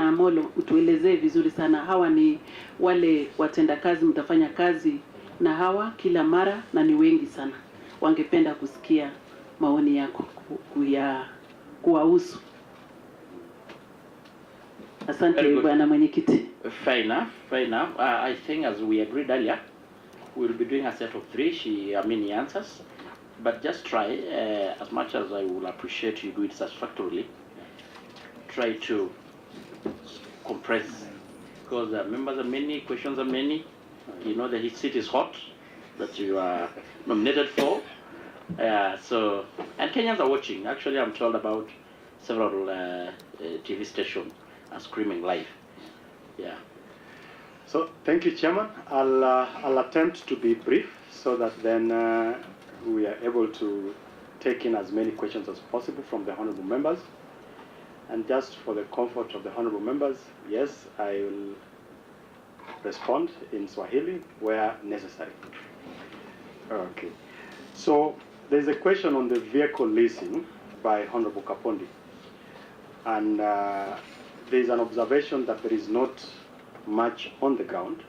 Amolo, utuelezee vizuri sana, hawa ni wale watenda kazi, mtafanya kazi na hawa kila mara na ni wengi sana, wangependa kusikia maoni yako kuwahusu. Asante bwana mwenyekiti. Fair enough. I think as we agreed earlier, we'll be doing a set of 3 answers, but just try, as much as I will appreciate you do it satisfactorily, try to compress, because the members are many, questions are many. You know the seat is hot that you are nominated for. And Kenyans are watching. Actually, I'm told about several TV stations are screaming live. Yeah. So thank you, Chairman. I'll attempt to be brief so that then we are able to take in as many questions as possible from the honorable members. And just for the comfort of the honorable members, yes, I will respond in Swahili where necessary. Okay. So there's a question on the vehicle leasing by Honorable Kapondi. And there's an observation that there is not much on the ground.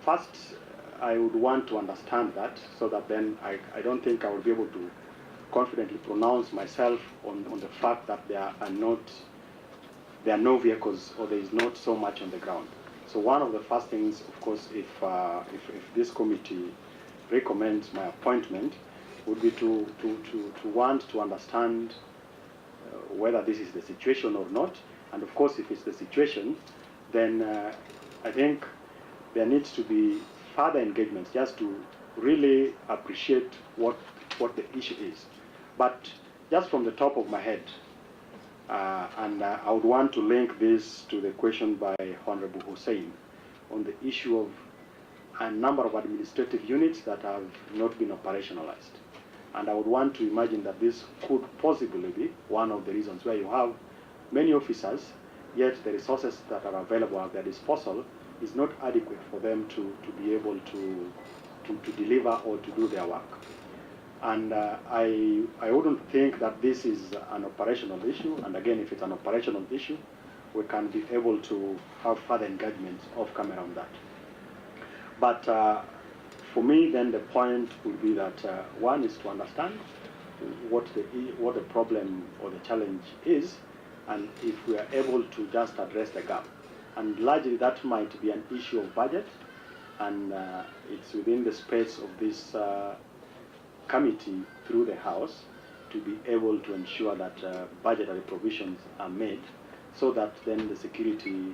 First, I would want to understand that so that then I don't think I will be able to confidently pronounce myself on the fact that there are no vehicles or there is not so much on the ground. So one of the first things, of course, if this committee recommends my appointment, would be to want to understand whether this is the situation or not. And of course, if it's the situation, then I think there needs to be further engagements just to really appreciate what the issue is. But just from the top of my head, and I would want to link this to the question by Honorable Hussein on the issue of a number of administrative units that have not been operationalized. And I would want to imagine that this could possibly be one of the reasons where you have many officers, yet the resources that are available at their disposal is not adequate for them to be able to deliver or to do their work. And I wouldn't think that this is an operational issue. And again, if it's an operational issue, we can be able to have further engagement of come around that. But for me, then the point would be that one is to understand what the problem or the challenge is, and if we are able to just address the gap. And largely that might be an issue of budget, and it's within the space of this committee through the House to be able to ensure that budgetary provisions are made so that then the security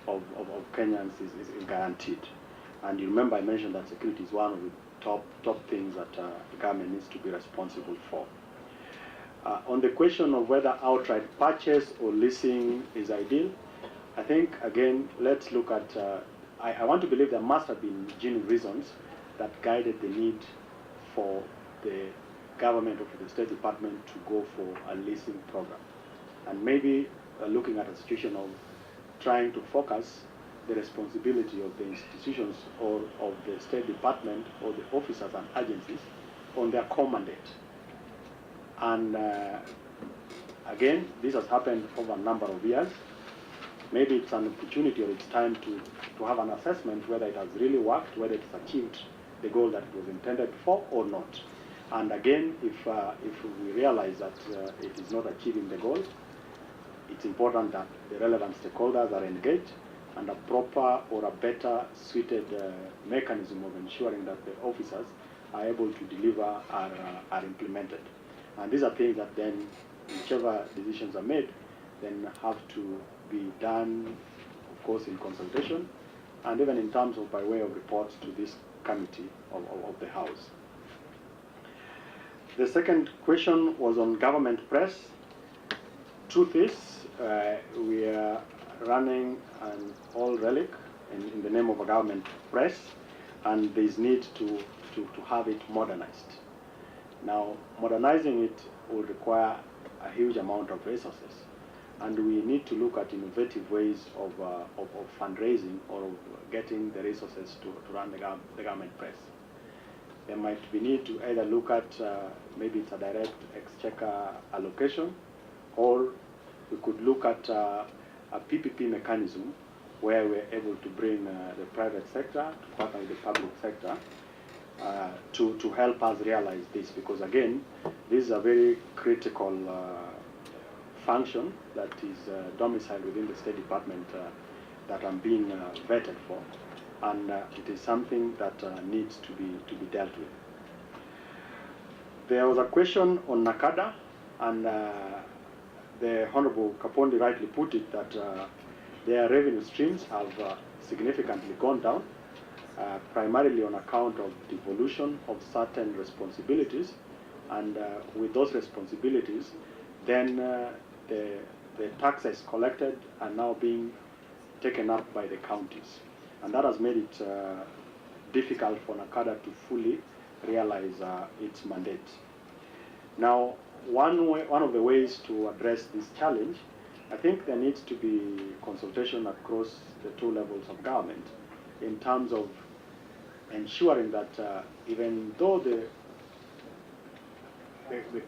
of Kenyans is guaranteed. And you remember I mentioned that security is one of the top things that the government needs to be responsible for. On the question of whether outright purchase or leasing is ideal, I think, again, let's look at, I want to believe there must have been genuine reasons that guided the need for the government or for the State Department to go for a leasing program. And maybe looking at a situation of trying to focus the responsibility of the institutions or of the State Department or the officers and agencies on their core mandate. And again, this has happened over a number of years. Maybe it's an opportunity or it's time to have an assessment whether it has really worked, whether it's achieved the goal that it was intended for or not. And again, if we realize that it is not achieving the goal, it's important that the relevant stakeholders are engaged and a proper or a better suited mechanism of ensuring that the officers are able to deliver are implemented. And these are things that then, whichever decisions are made, then have to be done, of course, in consultation, and even in terms of by way of reports to this committee of the House. The second question was on government press. Truth is, we are running an old relic in the name of a government press, and there is need to have it modernized. Now, modernizing it will require a huge amount of resources, and we need to look at innovative ways of fundraising or of getting the resources to run the government press. There might be need to either look at maybe it's a direct exchequer allocation, or we could look at a PPP mechanism where we're able to bring the private sector to partner with the public sector to help us realize this, because again, this is a very critical function that is domiciled within the State Department that I'm being vetted for, and it is something that needs to be dealt with. There was a question on NACADA, and the Honorable Kapondi rightly put it that their revenue streams have significantly gone down, primarily on account of devolution of certain responsibilities, and with those responsibilities, then the taxes collected are now being taken up by the counties, and that has made it difficult for NACADA to fully realize its mandate. Now, one of the ways to address this challenge, I think there needs to be consultation across the two levels of government in terms of ensuring that even though the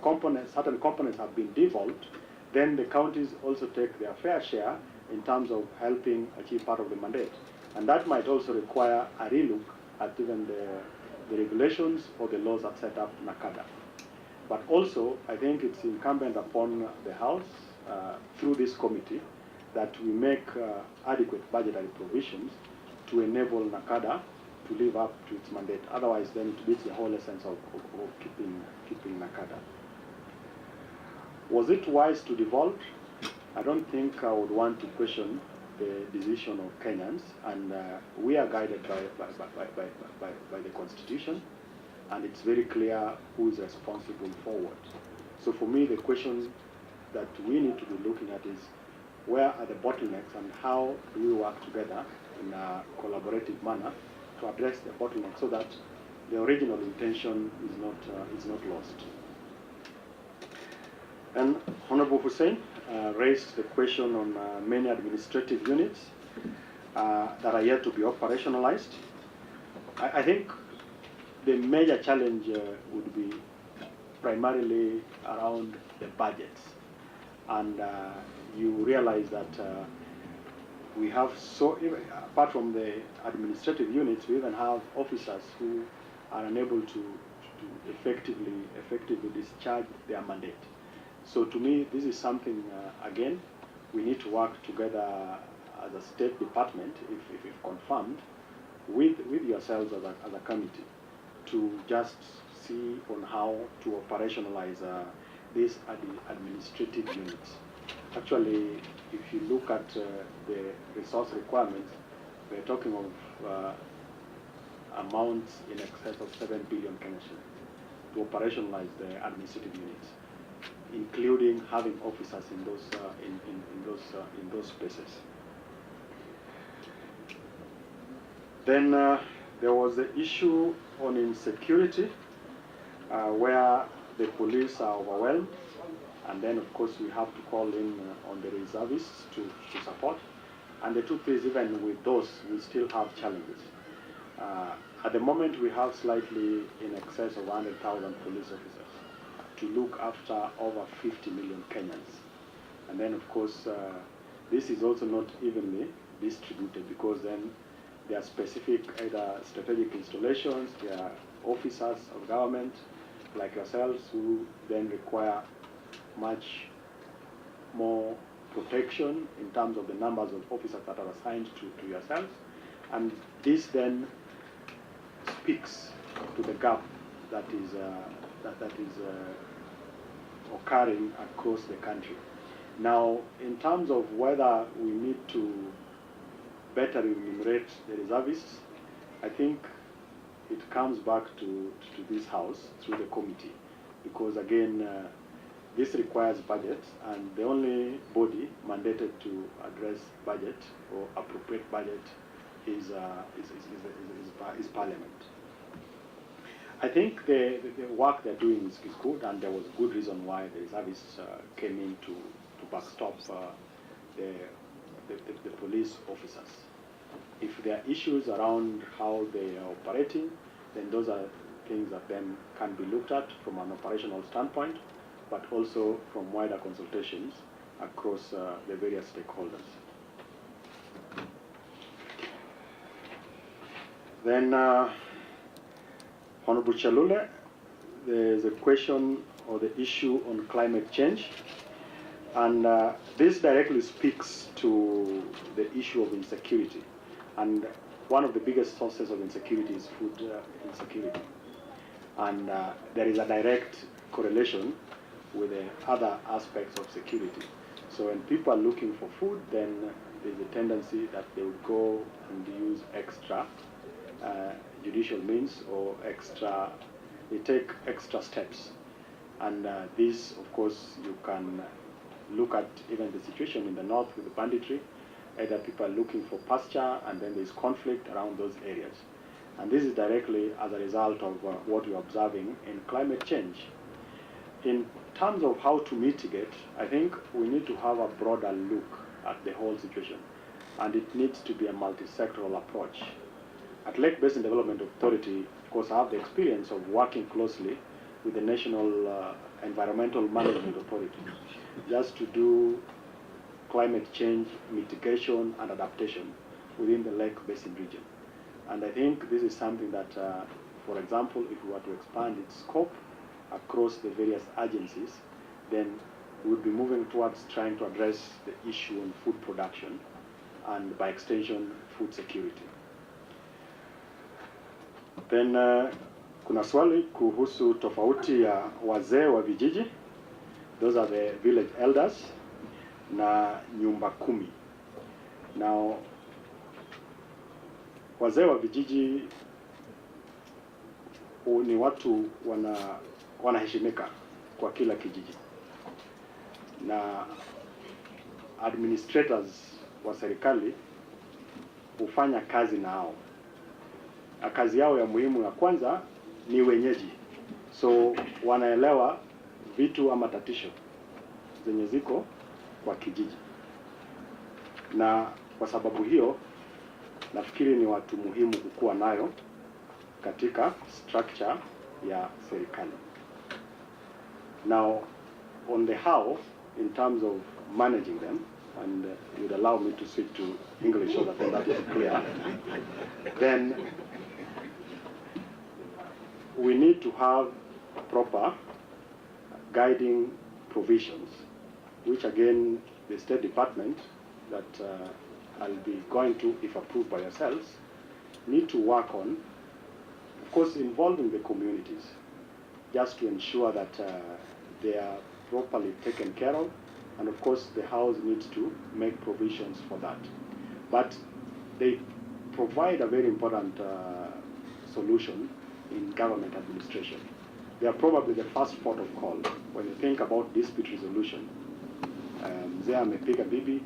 components, certain components have been devolved, then the counties also take their fair share in terms of helping achieve part of the mandate. And that might also require a relook at even the regulations or the laws that set up NACADA. But also, I think it's incumbent upon the House, through this committee, that we make adequate budgetary provisions to enable NACADA to live up to its mandate. Otherwise, then it beats the whole essence of keeping NACADA. Was it wise to devolve? I don't think I would want to question the decision of Kenyans, and we are guided by the Constitution, and it's very clear who is responsible forward. So for me, the question that we need to be looking at is, where are the bottlenecks and how do we work together in a collaborative manner to address the bottlenecks so that the original intention is not lost. And Honorable Hussein raised the question on many administrative units that are yet to be operationalized. I think the major challenge would be primarily around the budgets. And you realize that we have apart from the administrative units, we even have officers who are unable to effectively discharge their mandate. So to me, this is something, again, we need to work together as a State Department, if confirmed, with yourselves as a committee, to just see on how to operationalize these administrative units. Actually, if you look at the resource requirements, we're talking of amounts in excess of 7 billion to operationalize the administrative units, including having officers in those spaces. Then there was the issue on insecurity, where the police are overwhelmed, and then of course we have to call in on the reservists to support. And the truth is, even with those, we still have challenges. At the moment, we have slightly in excess of 100,000 police officers to look after over 50 million Kenyans. And then of course, this is also not evenly distributed, because then there are specific either strategic installations, there are officers of government like yourselves who then require much more protection in terms of the numbers of officers that are assigned to yourselves. And this then speaks to the gap that is occurring across the country. Now, in terms of whether we need to better remunerate the reservists, I think it comes back to this House through the committee, because again, this requires budget, and the only body mandated to address budget or appropriate budget is Parliament. I think the work they're doing is good, and there was good reason why the reservists came in to backstop the police officers. If there are issues around how they are operating, then those are things that then can be looked at from an operational standpoint, but also from wider consultations across the various stakeholders. Then, Honorable Chalule, there is a question or the issue on climate change, and this directly speaks to the issue of insecurity. And one of the biggest sources of insecurity is food insecurity. And there is a direct correlation with the other aspects of security. So when people are looking for food, then there's a tendency that they will go and use extra judicial means, or they take extra steps. And this, of course, you can look at even the situation in the north with the banditry. Either people are looking for pasture, and then there's conflict around those areas. And this is directly as a result of what we're observing in climate change. in terms of how to mitigate, I think we need to have a broader look at the whole situation, and it needs to be a multi-sectoral approach. At Lake Basin Development Authority, of course, I have the experience of working closely with the National Environmental Management Authority just to do climate change mitigation and adaptation within the Lake Basin region. And I think this is something that, for example, if we were to expand its scope across the various agencies, then we would be moving towards trying to address the issue on food production and, by extension, food security. Then kuna swali kuhusu tofauti ya wazee wa vijiji, those are the village elders, na nyumba kumi. Now, wazee wa vijiji ni watu wanaheshimika kwa kila kijiji, na administrators wa serikali hufanya kazi nao. Kazi yao ya muhimu ya kwanza ni wenyeji, so wanaelewa vitu ama tatisho zenye ziko kwa kijiji, na kwa sababu hiyo nafikiri ni watu muhimu kukuwa nayo katika structure ya serikali. Now, on the how, in terms of managing them, and you'd allow me to switch to English so that is clear, then we need to have proper guiding provisions, which again, the State Department that I'll be going to, if approved by yourselves, need to work on, of course, involving the communities, just to ensure that they are properly taken care of, and of course the house needs to make provisions for that. But they provide a very important solution in government administration. They are probably the first port of call when you think about dispute resolution. Mzee amepiga bibi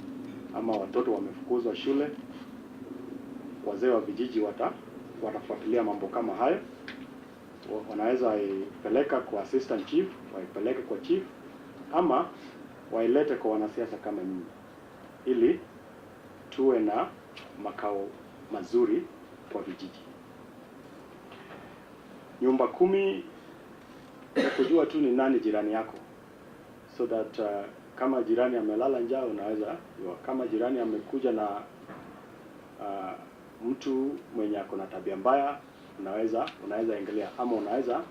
ama watoto wamefukuzwa shule, wazee wa vijiji watafuatilia mambo kama hayo. Wanaweza waipeleka kwa assistant chief, waipeleke kwa chief, ama wailete kwa wanasiasa kama nyinyi, ili tuwe na makao mazuri kwa vijiji. Nyumba kumi, kujua tu ni nani jirani yako, so that kama jirani amelala njaa unaweza, kama jirani amekuja na mtu mwenye ako na tabia mbaya, unaweza ingilia, ama unaweza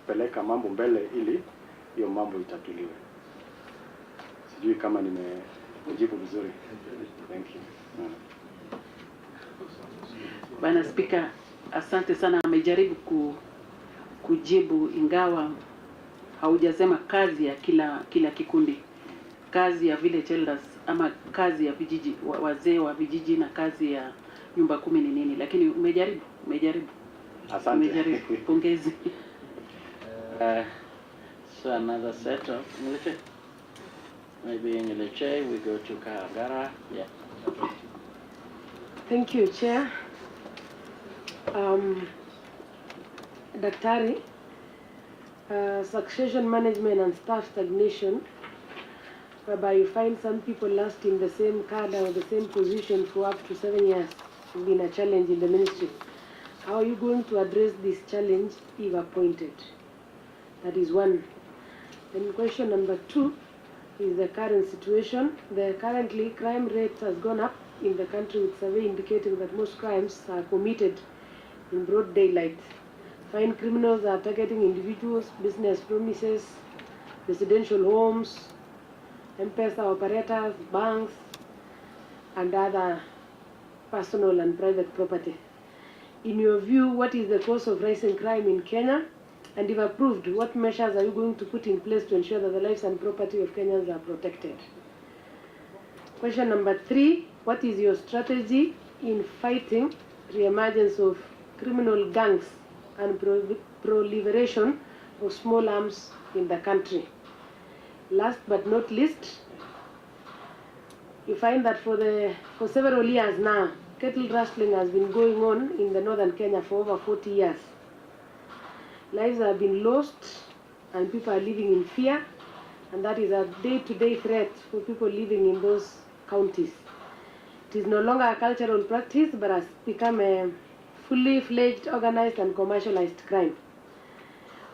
peleka mambo mbele ili hiyo mambo itatuliwe. Sijui kama nimejibu vizuri. Thank you. Bwana Speaker, asante sana. Amejaribu kujibu, ingawa haujasema kazi ya kila kikundi, kazi ya village elders ama kazi ya vijiji, wazee wa vijiji, na kazi ya nyumba kumi ni nini, lakini umejaribu. Asante. Umejaribu. Pongezi. So another set of English. Maybe English, we go to Kahangara. Yeah. Thank you, Chair. Daktari, succession management and staff stagnation, whereby you find some people last in the same cadre or the same position for up to 7 years, has been a challenge in the ministry. How are you going to address this challenge if appointed? That is one. And question number 2 is the current situation. Currently, crime rate has gone up in the country, with survey indicating that most crimes are committed in broad daylight. Fine criminals are targeting individuals, business premises, residential homes, M-Pesa operators, banks, and other personal and private property. In your view, what is the cause of rising crime in Kenya? And if approved, what measures are you going to put in place to ensure that the lives and property of Kenyans are protected? Question number 3, what is your strategy in fighting the emergence of criminal gangs and proliferation of small arms in the country? Last but not least, you find that for several years now, cattle rustling has been going on in the northern Kenya for over 40 years. Lives have been lost, and people are living in fear, and that is a day-to-day threat for people living in those counties. It is no longer a cultural practice, but has become a fully fledged, organized and commercialized crime.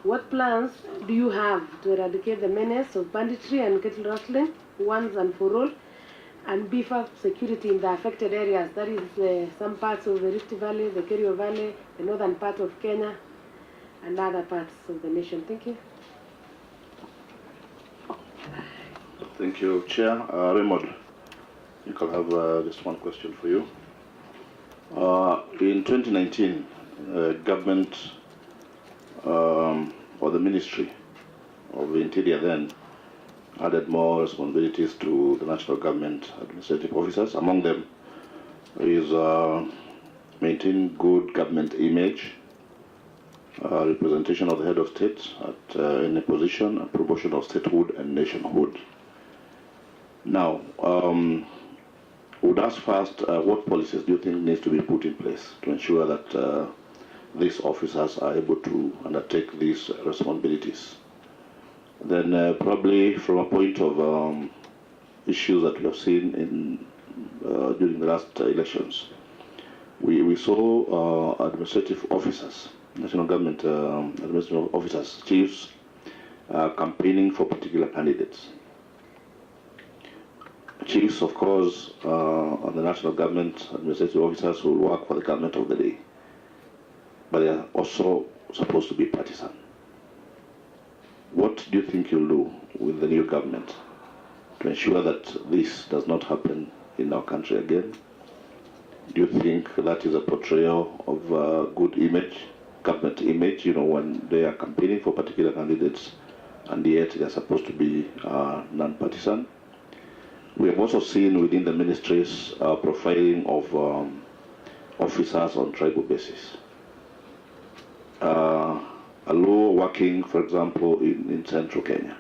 What plans do you have to eradicate the menace of banditry and cattle rustling once and for all, and beef up security in the affected areas, that is some parts of the Rift Valley, the Kerio Valley, the northern part of Kenya, and other parts of the nation? Thank you. Thank you, Chair. Raymond, you can have just one question for you. In 2019, government or the Ministry of the Interior then added more responsibilities to the national government administrative officers. Among them is maintain good government image, representation of the head of state at any position, and promotion of statehood and nationhood. Now, would ask first, what policies do you think needs to be put in place to ensure that these officers are able to undertake these responsibilities? Then probably from a point of issues that we have seen in during the last elections, we saw administrative officers, national government administrative officers, chiefs, campaigning for particular candidates. Chiefs, of course, are the national government administrative officers who will work for the government of the day, but they are also supposed to be partisan. What do you think you'll do with the new government to ensure that this does not happen in our country again? Do you think that is a portrayal of good image, government image, you know, when they are campaigning for particular candidates and yet they are supposed to be non-partisan? We have also seen within the ministries profiling of officers on tribal basis. A law working, for example, in central Kenya.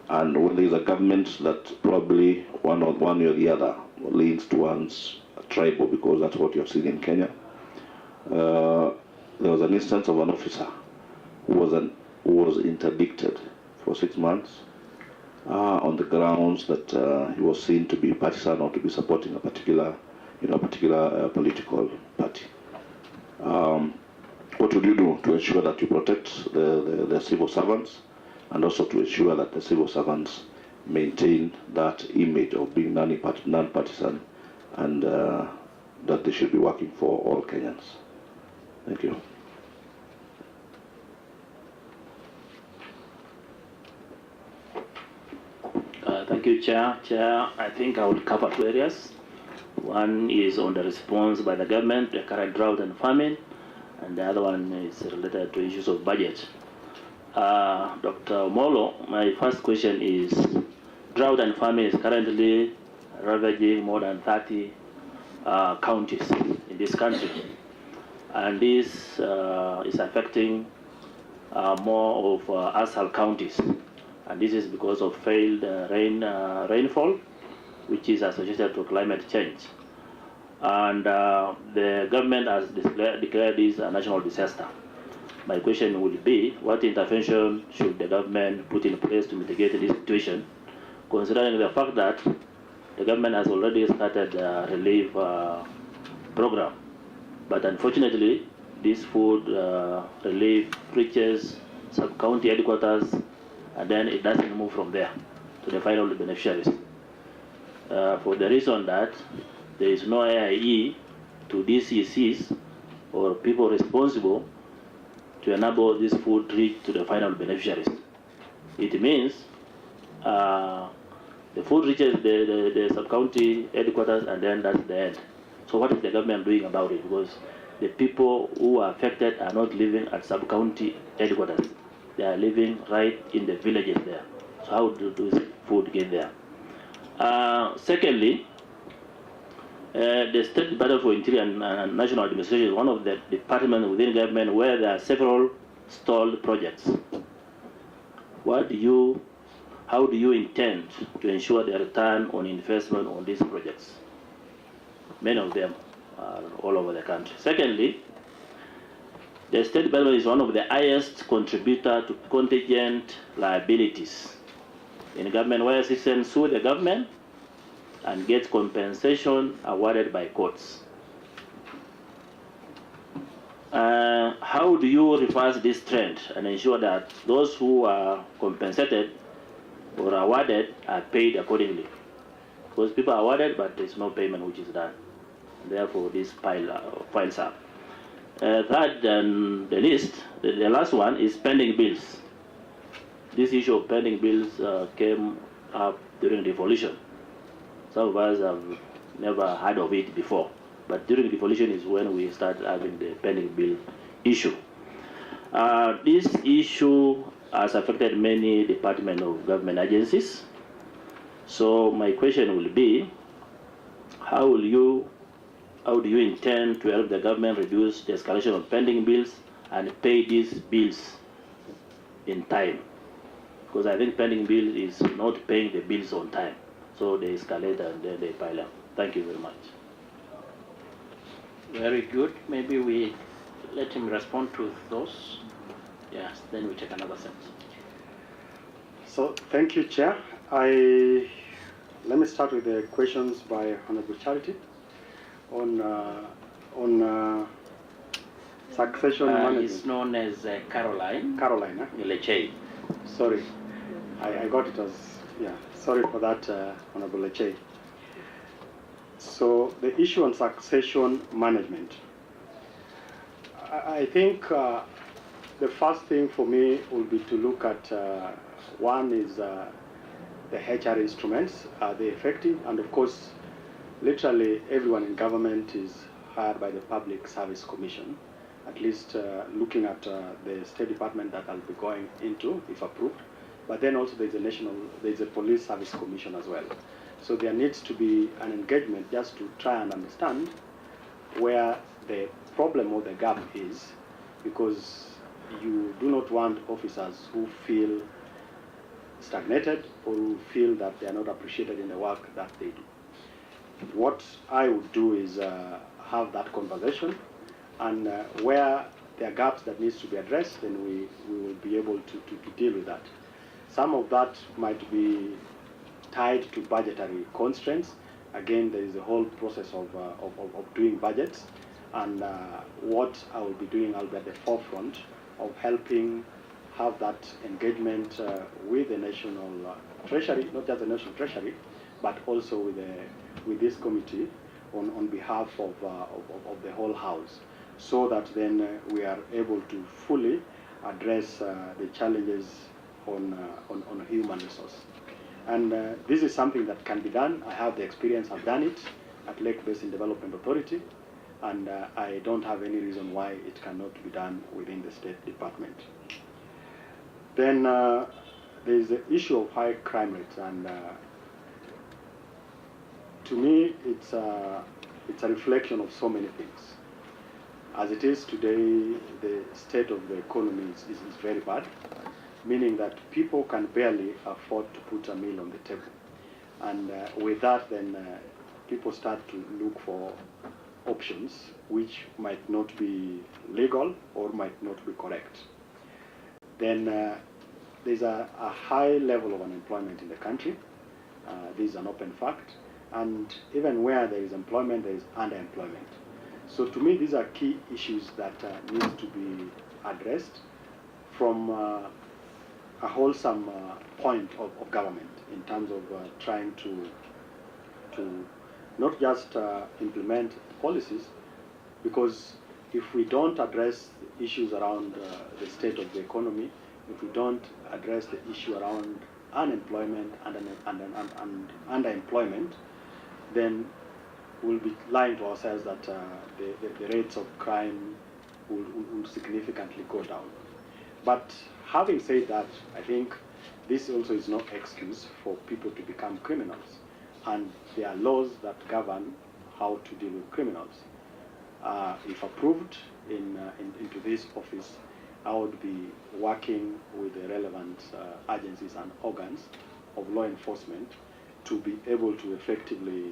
And when there is a government that probably one way or the other leans towards tribal, because that's what you have seen in Kenya, there was an instance of an officer who was interdicted for 6 months on the grounds that he was seen to be partisan or to be supporting a particular political party. What would you do to ensure that you protect the civil servants, and also to ensure that the civil servants maintain that image of being non-partisan, and that they should be working for all Kenyans? Thank you. Thank you, Chair. Chair, I think I will cover 2 areas. One is on the response by the government to the current drought and famine, and the other one is related to issues of budget. Dr. Molo, my first question is, drought and famine is currently ravaging more than 30 counties in this country, and this is affecting more of ASAL counties, and this is because of failed rainfall, which is associated to climate change. And the government has declared this a national disaster. My question would be, what intervention should the government put in place to mitigate this situation, considering the fact that the government has already started a relief program, but unfortunately this food relief reaches sub-county headquarters, and then it doesn't move from there to the final beneficiaries, for the reason that there is no AIE to DCCs or people responsible to enable this food to reach to the final beneficiaries. It means the food reaches the sub-county headquarters, and then that's the end. So what is the government doing about it? Because the people who are affected are not living at sub-county headquarters. They are living right in the villages there. So how do this food get there? Secondly, the State Department for Interior and National Administration is one of the departments within government where there are several stalled projects. How do you intend to ensure the return on investment on these projects? Many of them are all over the country. Secondly, The State Department is one of the highest contributor to contingent liabilities in government, where citizens sue the government and get compensation awarded by courts. How do you reverse this trend and ensure that those who are compensated or awarded are paid accordingly? Because people are awarded, but there's no payment which is done. Therefore, this piles up. Third, and the list, the last one is pending bills. This issue of pending bills came up during devolution. Some of us have never heard of it before, but during devolution is when we start having the pending bill issue. This issue has affected many departments of government agencies. So my question will be, how do you intend to help the government reduce the escalation of pending bills and pay these bills in time? Because I think pending bill is not paying the bills on time. So they escalate and then they pile up. Thank you very much. Very good. Maybe we let him respond to those. Yes, then we take another set. So thank you, Chair. Let me start with the questions by Honorable Charity on succession management. It's known as Caroline. Caroline, Lechei. Sorry, I got it as, yeah, sorry for that, Honorable Lechei. So the issue on succession management, I think the first thing for me will be to look at, one is the HR instruments, are they effective? And of course, literally everyone in government is hired by the Public Service Commission, at least looking at the State Department that I'll be going into, if approved. But then also there's a Police Service Commission as well. So there needs to be an engagement just to try and understand where the problem or the gap is, because you do not want officers who feel stagnated or who feel that they are not appreciated in the work that they do. What I would do is have that conversation, and where there are gaps that needs to be addressed, then we will be able to deal with that. Some of that might be tied to budgetary constraints. Again, there is a whole process of doing budgets, and what I will be doing, I'll be at the forefront of helping have that engagement with the National Treasury, not just the National Treasury, but also with this committee on behalf of the whole House, so that then we are able to fully address the challenges on human resource. And this is something that can be done. I have the experience, I've done it at Lake Basin Development Authority, and I don't have any reason why it cannot be done within the State Department. Then there is the issue of high crime rates, and to me it's a reflection of so many things. As it is today, the state of the economy is very bad, meaning that people can barely afford to put a meal on the table. And with that, then people start to look for options which might not be legal or might not be correct. Then there's a high level of unemployment in the country. This is an open fact. And even where there is employment, there is underemployment. So to me, these are key issues that need to be addressed from a wholesome point of government, in terms of trying to not just implement policies, because if we don't address issues around the state of the economy, if we don't address the issue around unemployment and underemployment, then we'll be lying to ourselves that the rates of crime will significantly go down. But having said that, I think this also is no excuse for people to become criminals. And there are laws that govern how to deal with criminals. If approved into this office, I would be working with the relevant agencies and organs of law enforcement to be able to effectively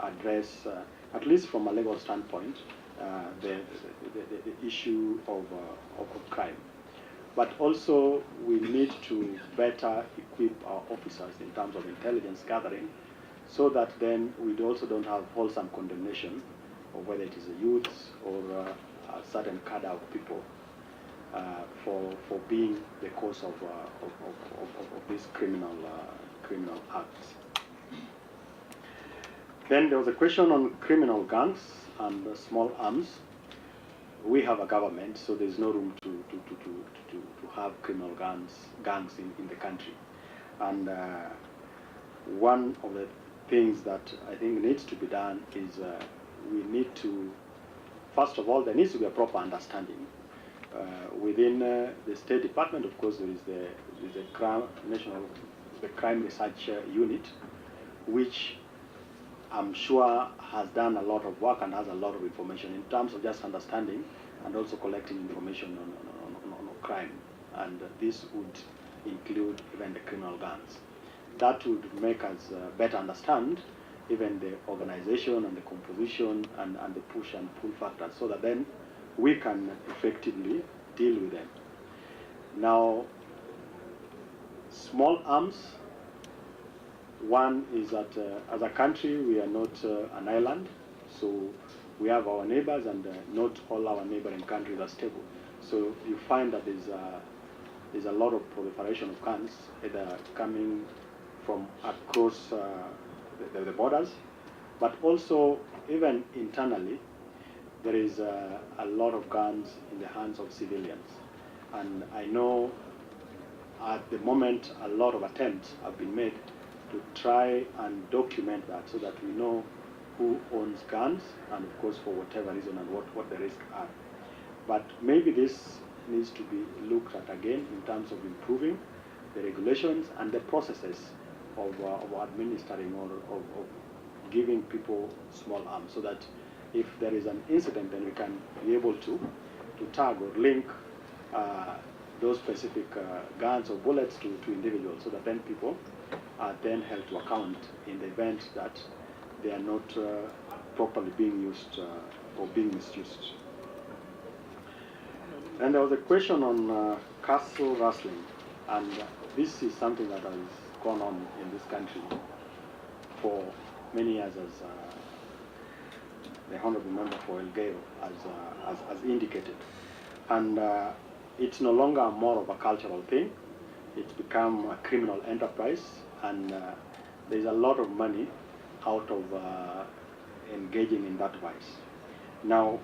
address, at least from a legal standpoint, the issue of crime. But also we need to better equip our officers in terms of intelligence gathering, so that then we also don't have wholesome condemnation of whether it is a youth or a certain cadre of people for being the cause of these criminal acts. Then there was a question on criminal gangs and small arms. We have a government, so there's no room to have criminal gangs in the country. And one of the things that I think needs to be done is we need to, first of all, there needs to be a proper understanding. Within the State Department, of course, there is the Crime Research Unit, which I'm sure has done a lot of work and has a lot of information in terms of just understanding and also collecting information on crime. And this would include even the criminal gangs. That would make us better understand even the organization and the composition and the push and pull factors, so that then we can effectively deal with them. Now, small arms, one is that as a country we are not an island, so we have our neighbors, and not all our neighboring countries are stable. So you find that there's a lot of proliferation of guns, either coming from across the borders, but also even internally there is a lot of guns in the hands of civilians. And I know at the moment a lot of attempts have been made to try and document that, so that we know who owns guns, and of course for whatever reason, and what the risks are. But maybe this needs to be looked at again in terms of improving the regulations and the processes of administering or of giving people small arms, so that if there is an incident, then we can be able to tag or link those specific guns or bullets to individuals, so that then people are then held to account in the event that they are not properly being used or being misused. And there was a question on castle rustling, and this is something that has gone on in this country for many years, as the Honorable Member for Elgeyo has indicated. And it's no longer more of a cultural thing. It's become a criminal enterprise, and there's a lot of money out of engaging in that vice. Now,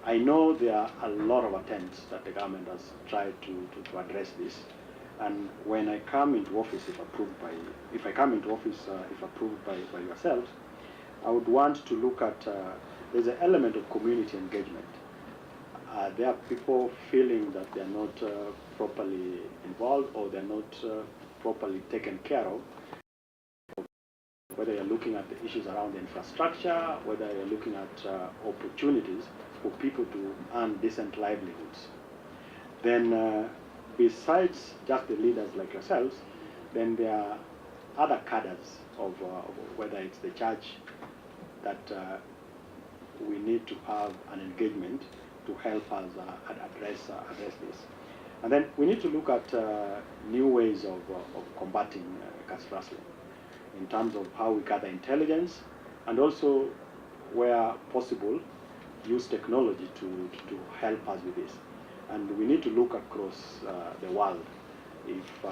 I know there are a lot of attempts that the government has tried to address this, and when I come into office, if approved by yourselves, I would want to look at there's an element of community engagement. There are people feeling that they are not properly involved, or they're not properly taken care of. Whether you're looking at the issues around the infrastructure, whether you're looking at opportunities for people to earn decent livelihoods. Then besides just the leaders like yourselves, then there are other cadres of whether it's the church, that we need to have an engagement to help us address this. And then we need to look at new ways of combating caste rustling, in terms of how we gather intelligence, and also, where possible, use technology to help us with this. And we need to look across the world if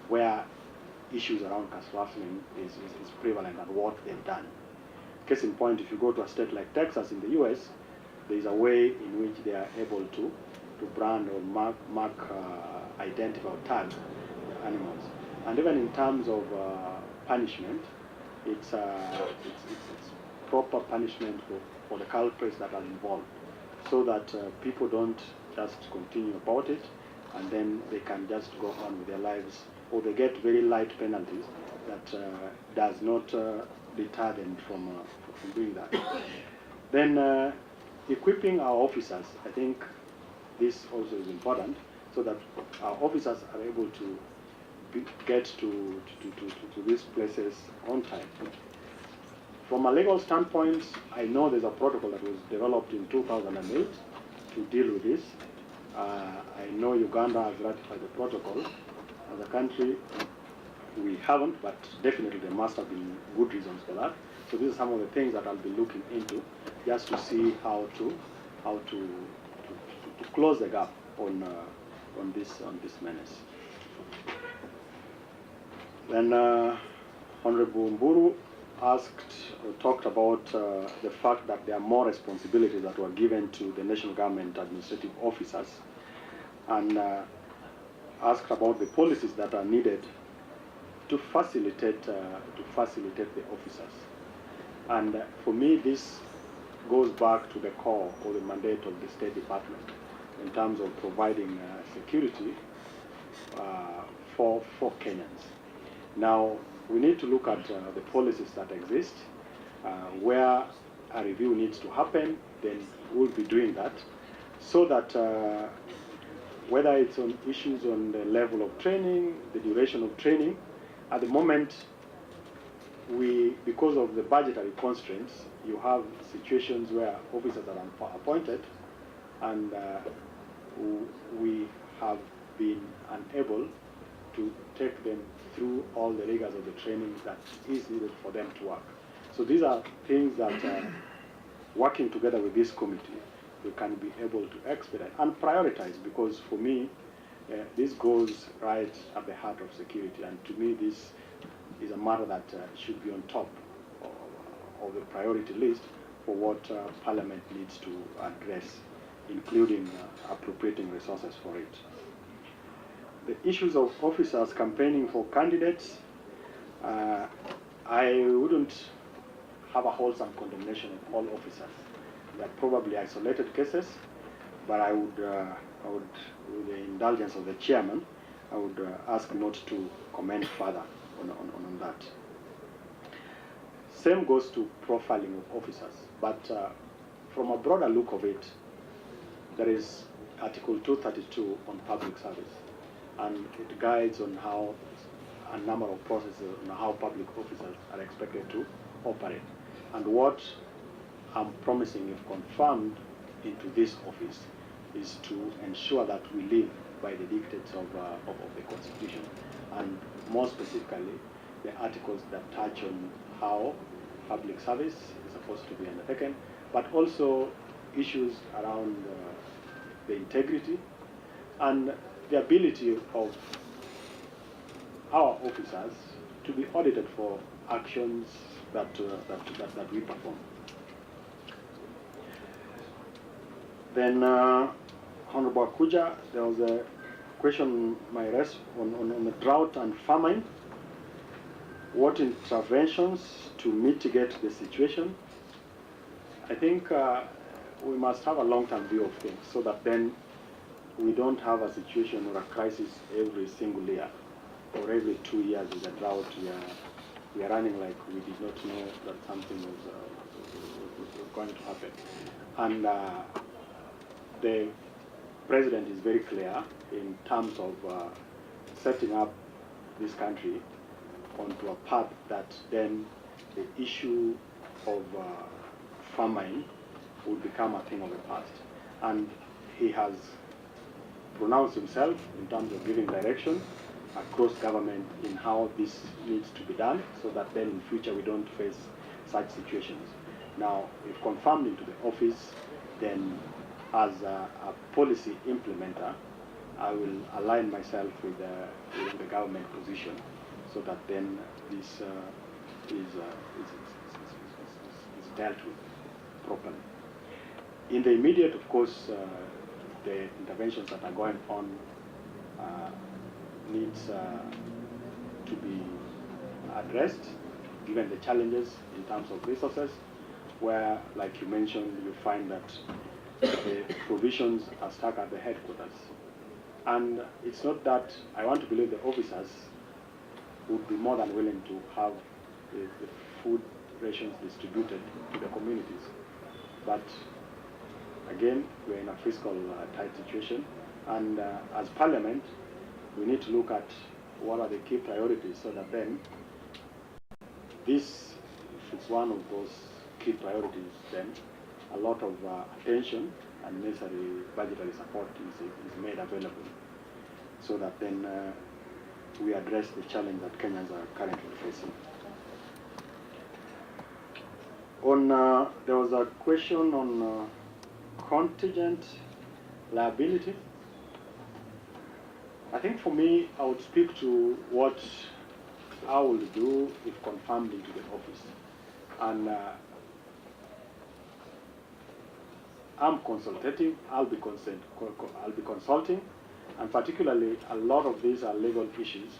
where issues around caste rustling is prevalent, and what they've done. Case in point, if you go to a state like Texas in the US, there is a way in which they are able to brand or mark identify or tag animals. And even in terms of punishment, it's proper punishment for the culprits that are involved, so that people don't just continue about it, and then they can just go on with their lives, or they get very light penalties that does not deter them from doing that. Then equipping our officers, I think this also is important, so that our officers are able to get to these places on time. From a legal standpoint, I know there's a protocol that was developed in 2008 to deal with this. I know Uganda has ratified the protocol. As a country, we haven't, but definitely there must have been good reasons for that. So these are some of the things that I'll be looking into, just to see how to close the gap on this menace. Then Honorable Mburu talked about the fact that there are more responsibilities that were given to the national government administrative officers, and asked about the policies that are needed to facilitate the officers. And for me, this goes back to the core or the mandate of the State Department in terms of providing security for Kenyans. Now, we need to look at the policies that exist. Where a review needs to happen, then we'll be doing that, so that whether it's on issues on the level of training, the duration of training, at the moment, because of the budgetary constraints, you have situations where officers are appointed, and we have been unable to take them through all the rigors of the training that is needed for them to work. So these are things that, working together with this committee, we can be able to expedite and prioritize, because for me, this goes right at the heart of security, and to me this is a matter that should be on top of the priority list for what Parliament needs to address, including appropriating resources for it. The issues of officers campaigning for candidates, I wouldn't have a wholesome condemnation of all officers. They are probably isolated cases, but I would, with the indulgence of the chairman, I would ask not to comment further on that. Same goes to profiling of officers, but from a broader look of it, there is Article 232 on public service, and it guides on how a number of processes on how public officers are expected to operate. And what I'm promising, if confirmed into this office, is to ensure that we live by the dictates of the Constitution, and more specifically, the articles that touch on how public service is supposed to be undertaken, but also issues around the integrity and the ability of our officers to be audited for actions that we perform. Then, Honorable Akuja, there was a question on the drought and famine. What interventions to mitigate the situation? I think we must have a long-term view of things, so that then we don't have a situation or a crisis every single year, or every 2 years with a drought. We are running like we did not know that something was going to happen. And the President is very clear in terms of setting up this country onto a path that then the issue of famine will become a thing of the past. And he has pronounced himself in terms of giving direction across government in how this needs to be done, so that then in future we don't face such situations. Now, if confirmed into the office, then as a policy implementer, I will align myself with the government position, so that then this is dealt with properly. In the immediate, of course, the interventions that are going on needs to be addressed, given the challenges in terms of resources, where, like you mentioned, you find that the provisions are stuck at the headquarters. And it's not that I want to believe the officers would be more than willing to have the food rations distributed to the communities. But again, we're in a fiscal tight situation, and as Parliament, we need to look at what are the key priorities, so that then this, if it's one of those key priorities, then a lot of attention and necessary budgetary support is made available so that then we address the challenge that Kenyans are currently facing. There was a question on contingent liability. I think for me, I would speak to what I will do if confirmed into the office. And I'm consultative, I'll be consulting, and particularly a lot of these are legal issues,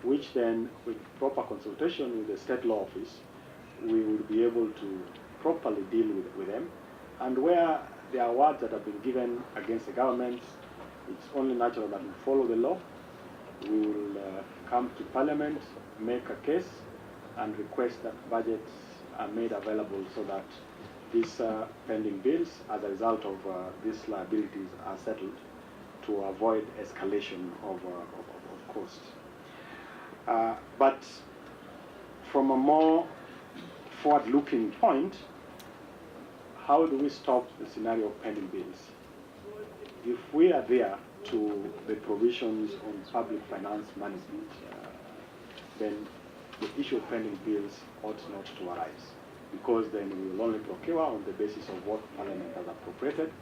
which then with proper consultation with the state law office, we will be able to properly deal with them. And where there are words that have been given against the government, it's only natural that we follow the law. We will come to Parliament, make a case, and request that budgets are made available so that these pending bills, as a result of these liabilities, are settled to avoid escalation of costs. But from a more forward-looking point, how do we stop the scenario of pending bills? If we adhere to the provisions on public finance management, then the issue of pending bills ought not to arise, because then we will only procure on the basis of what Parliament has appropriated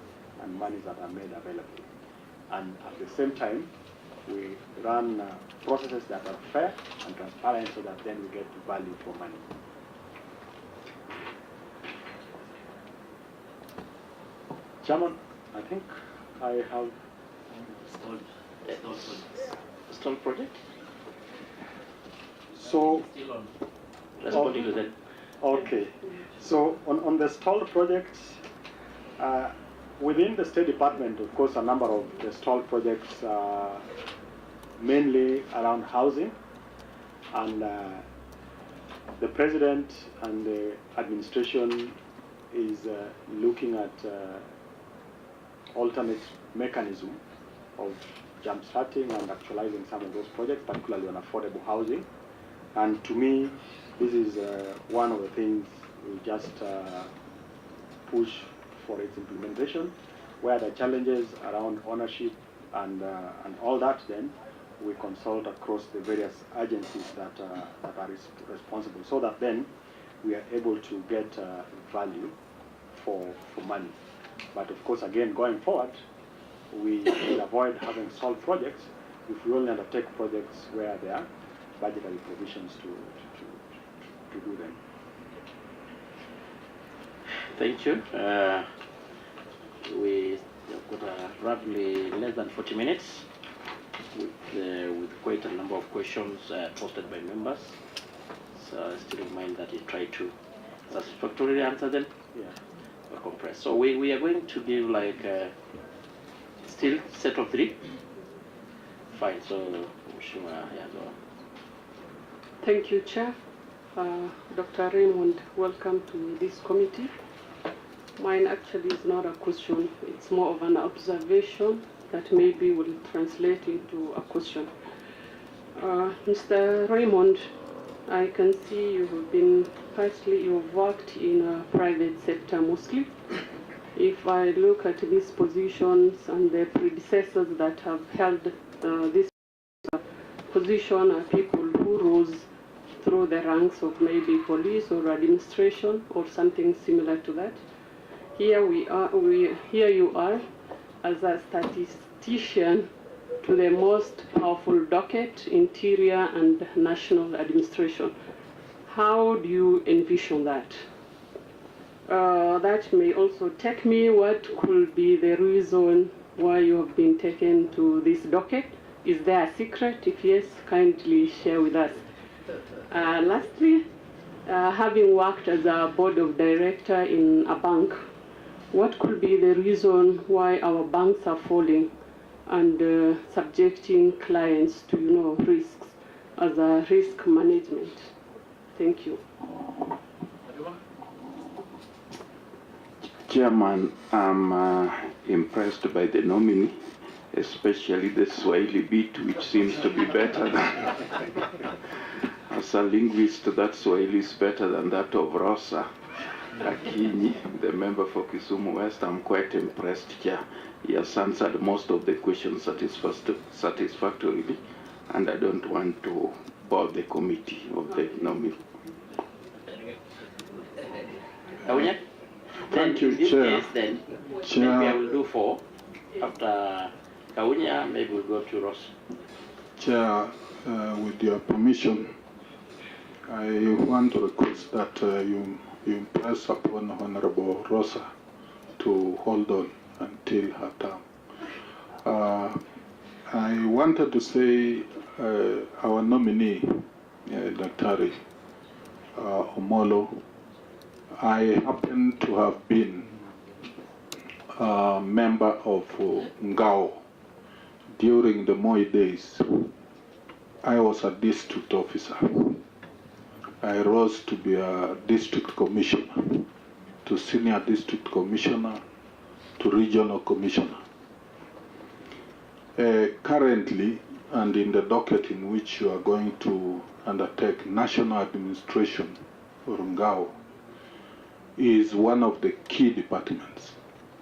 and monies that are made available. And at the same time, we run processes that are fair and transparent so that then we get value for money. Chairman, I think I have stall project. So, responding to that. Okay. So on the stalled projects, within the State Department, of course, a number of the stalled projects are mainly around housing, and the President and the administration is looking at alternate mechanism of jump-starting and actualizing some of those projects, particularly on affordable housing. And to me, this is one of the things we just push for its implementation, where the challenges around ownership and all that, then we consult across the various agencies that are responsible, so that then we are able to get value for money. But of course, again, going forward, we will avoid having stalled projects if we only undertake projects where there are budgetary provisions to do them. Thank you. We have got roughly less than 40 minutes with quite a number of questions posted by members. So I still remind that you try to satisfactorily answer them. Yeah. Or compress. So we are going to give like still set of 3. Fine. So yeah, go on. Thank you, Chair. Dr. Raymond, welcome to this committee. Mine actually is not a question, it's more of an observation that maybe will translate into a question. Mr. Raymond, I can see you've worked in a private sector mostly. If I look at these positions and the predecessors that have held this position are people who rose through the ranks of maybe police or administration or something similar to that. Here you are as a statistician to the most powerful docket, interior and national administration. How do you envision that? That may also take me what could be the reason why you have been taken to this docket. Is there a secret? If yes, kindly share with us. Lastly, having worked as a board of director in a bank, what could be the reason why our banks are falling and subjecting clients to risks as a risk management? Thank you. Chairman, I'm impressed by the nominee, especially the Swahili bit, which seems to be better As a linguist, that Swahili is better than that of Rosa Akinyi, the member for Kisumu West. I'm quite impressed, Chair. He has answered most of the questions satisfactorily, and I don't want to bore the committee of the nominee. Thank you, Chair. Then maybe I will do 4. After Kaunya, maybe we'll go to Ross. Chair, with your permission, I want to request that you impress upon Honorable Rosa to hold on until her term. I wanted to say our nominee, Dr. Omolo, I happen to have been a member of Ngao during the Moi days. I was a district officer. I rose to be a district commissioner, to senior district commissioner, to regional commissioner. Currently, and in the docket in which you are going to undertake national administration for Ngao, is one of the key departments.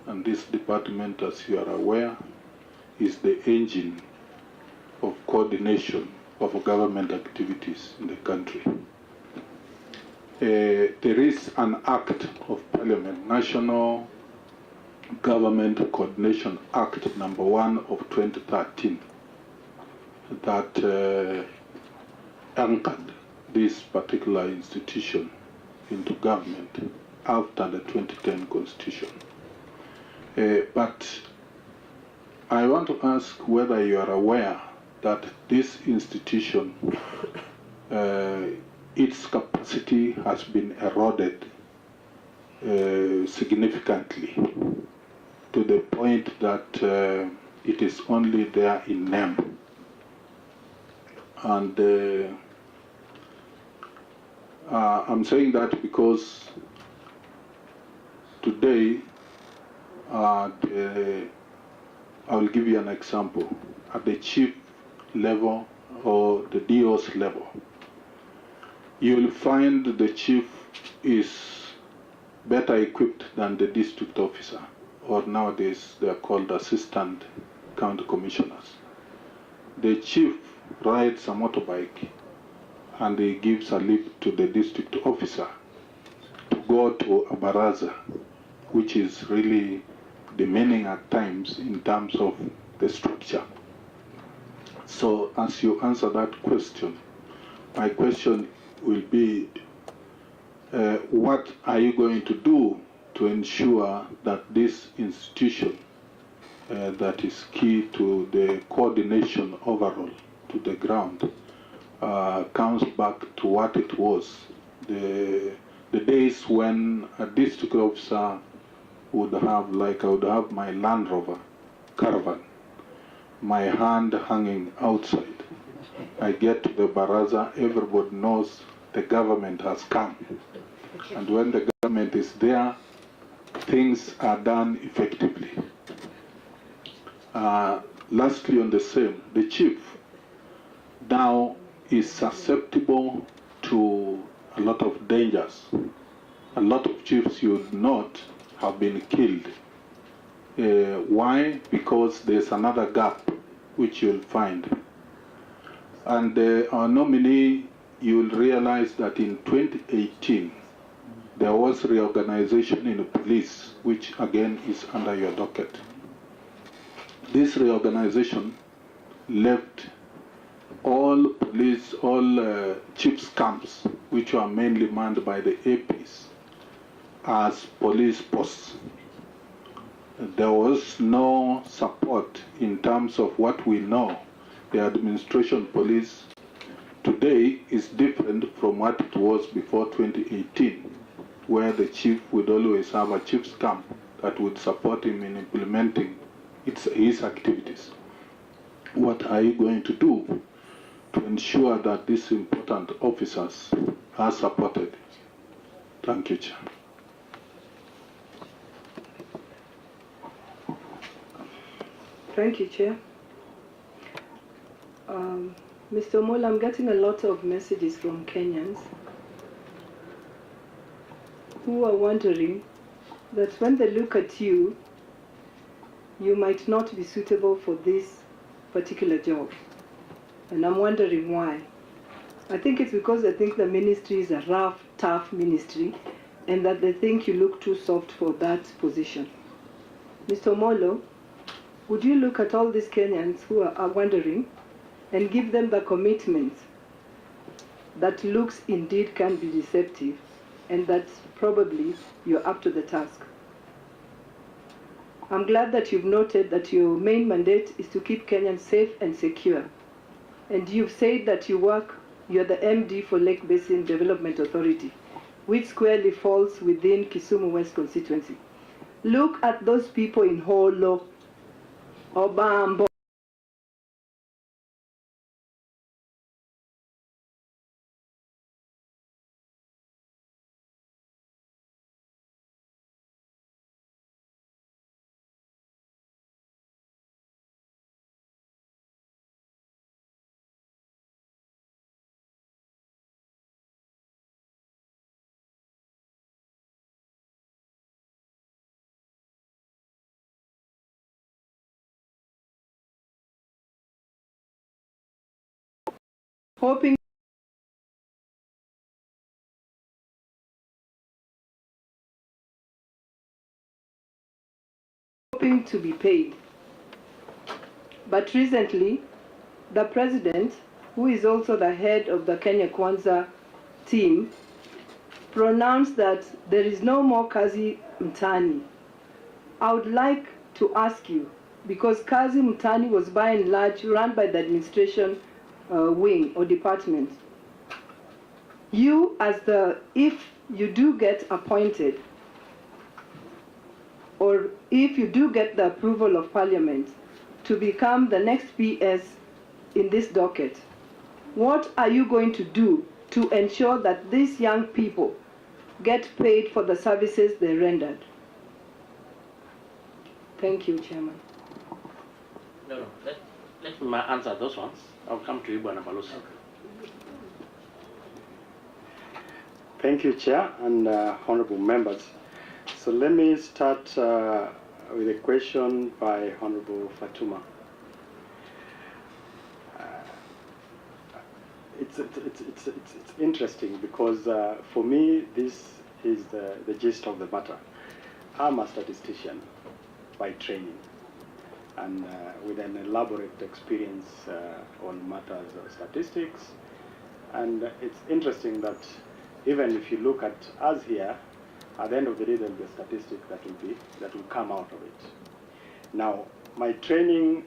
And this department, as you are aware, is the engine of coordination of government activities in the country. There is an act of parliament, National Government Coordination Act number 1 of 2013, that anchored this particular institution into government after the 2010 constitution. But I want to ask whether you are aware that this institution, its capacity has been eroded significantly to the point that it is only there in name. And I'm saying that because today, I will give you an example. At the chief level or the DO's level, you will find the chief is better equipped than the district officer, or nowadays they are called assistant county commissioners. The chief rides a motorbike and he gives a lift to the district officer to go to a baraza, which is really demeaning at times in terms of the structure. So as you answer that question, my question will be, what are you going to do to ensure that this institution that is key to the coordination overall to the ground comes back to what it was, the days when a district officer would have, like I would have my Land Rover caravan, my hand hanging outside. I get to the baraza, everybody knows the government has come. And when the government is there, things are done effectively. Lastly, on the same, the chief now is susceptible to a lot of dangers. A lot of chiefs you would not have been killed. Why? Because there's another gap which you'll find. And our nominee, you'll realize that in 2018, there was reorganization in the police, which again is under your docket. This reorganization left all police, all chiefs camps, which were mainly manned by the APs, as police posts. There was no support in terms of what we know. The administration police today is different from what it was before 2018, where the chief would always have a chief's camp that would support him in implementing his activities. What are you going to do to ensure that these important officers are supported? Thank you, Chair. Thank you, Chair. Mr. Mola, I'm getting a lot of messages from Kenyans who are wondering that when they look at you, you might not be suitable for this particular job. And I'm wondering why. I think it's because they think the ministry is a rough, tough ministry, and that they think you look too soft for that position. Mr. Molo, would you look at all these Kenyans who are wondering and give them the commitment that looks indeed can be deceptive, and that probably you're up to the task? I'm glad that you've noted that your main mandate is to keep Kenyans safe and secure. And you've said that you're the MD for Lake Basin Development Authority, which squarely falls within Kisumu West constituency. Look at those people in Holo, Obambo, hoping to be paid. But recently, the president, who is also the head of the Kenya Kwanza team, pronounced that there is no more Kazi Mtani. I would like to ask you, because Kazi Mtani was by and large run by the administration wing or department, you if you do get appointed, or if you do get the approval of Parliament to become the next PS in this docket, what are you going to do to ensure that these young people get paid for the services they rendered? Thank you, Chairman. No, let me answer those ones. I'll come to you, Bwana Balusi. Thank you, Chair, and honorable members. So let me start with a question by Honorable Fatuma. It's interesting because for me this is the gist of the matter. I'm a statistician by training, and with an elaborate experience on matters of statistics. And it's interesting that even if you look at us here, at the end of the day, there'll be a statistic that will come out of it. Now, my training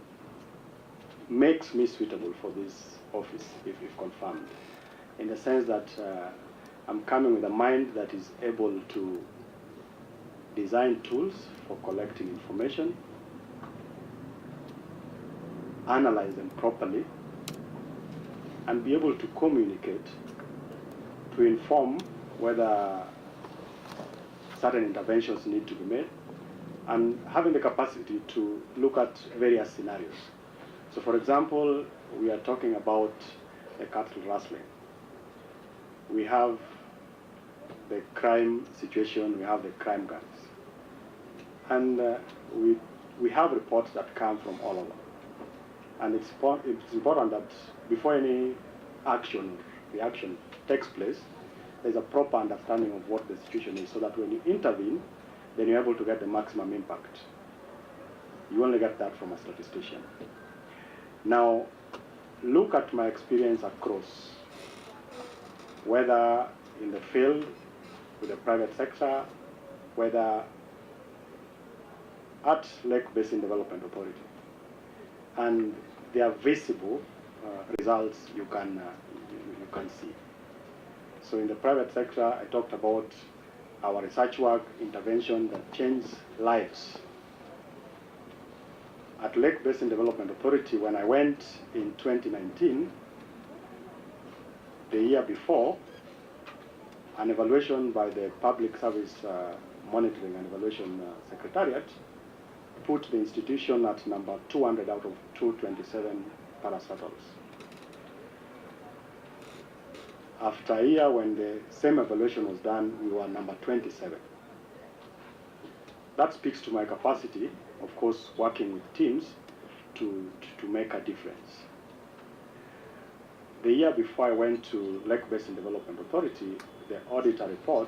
makes me suitable for this office, if confirmed, in the sense that I'm coming with a mind that is able to design tools for collecting information, analyze them properly, and be able to communicate to inform whether certain interventions need to be made, and having the capacity to look at various scenarios. So for example, we are talking about a cattle rustling. We have the crime situation, we have the crime gangs. And we have reports that come from all over. And it's important that before any reaction takes place, there's a proper understanding of what the situation is, so that when you intervene, then you're able to get the maximum impact. You only get that from a statistician. Now, look at my experience across, whether in the field, with the private sector, whether at Lake Basin Development Authority. And there are visible results you can see. So in the private sector, I talked about our research work, intervention that changed lives. At Lake Basin Development Authority, when I went in 2019, the year before, an evaluation by the Public Service Monitoring and Evaluation Secretariat put the institution at number 200 out of 227 parastatals. After a year, when the same evaluation was done, we were number 27. That speaks to my capacity, of course, working with teams to make a difference. The year before I went to Lake Basin Development Authority, the audit report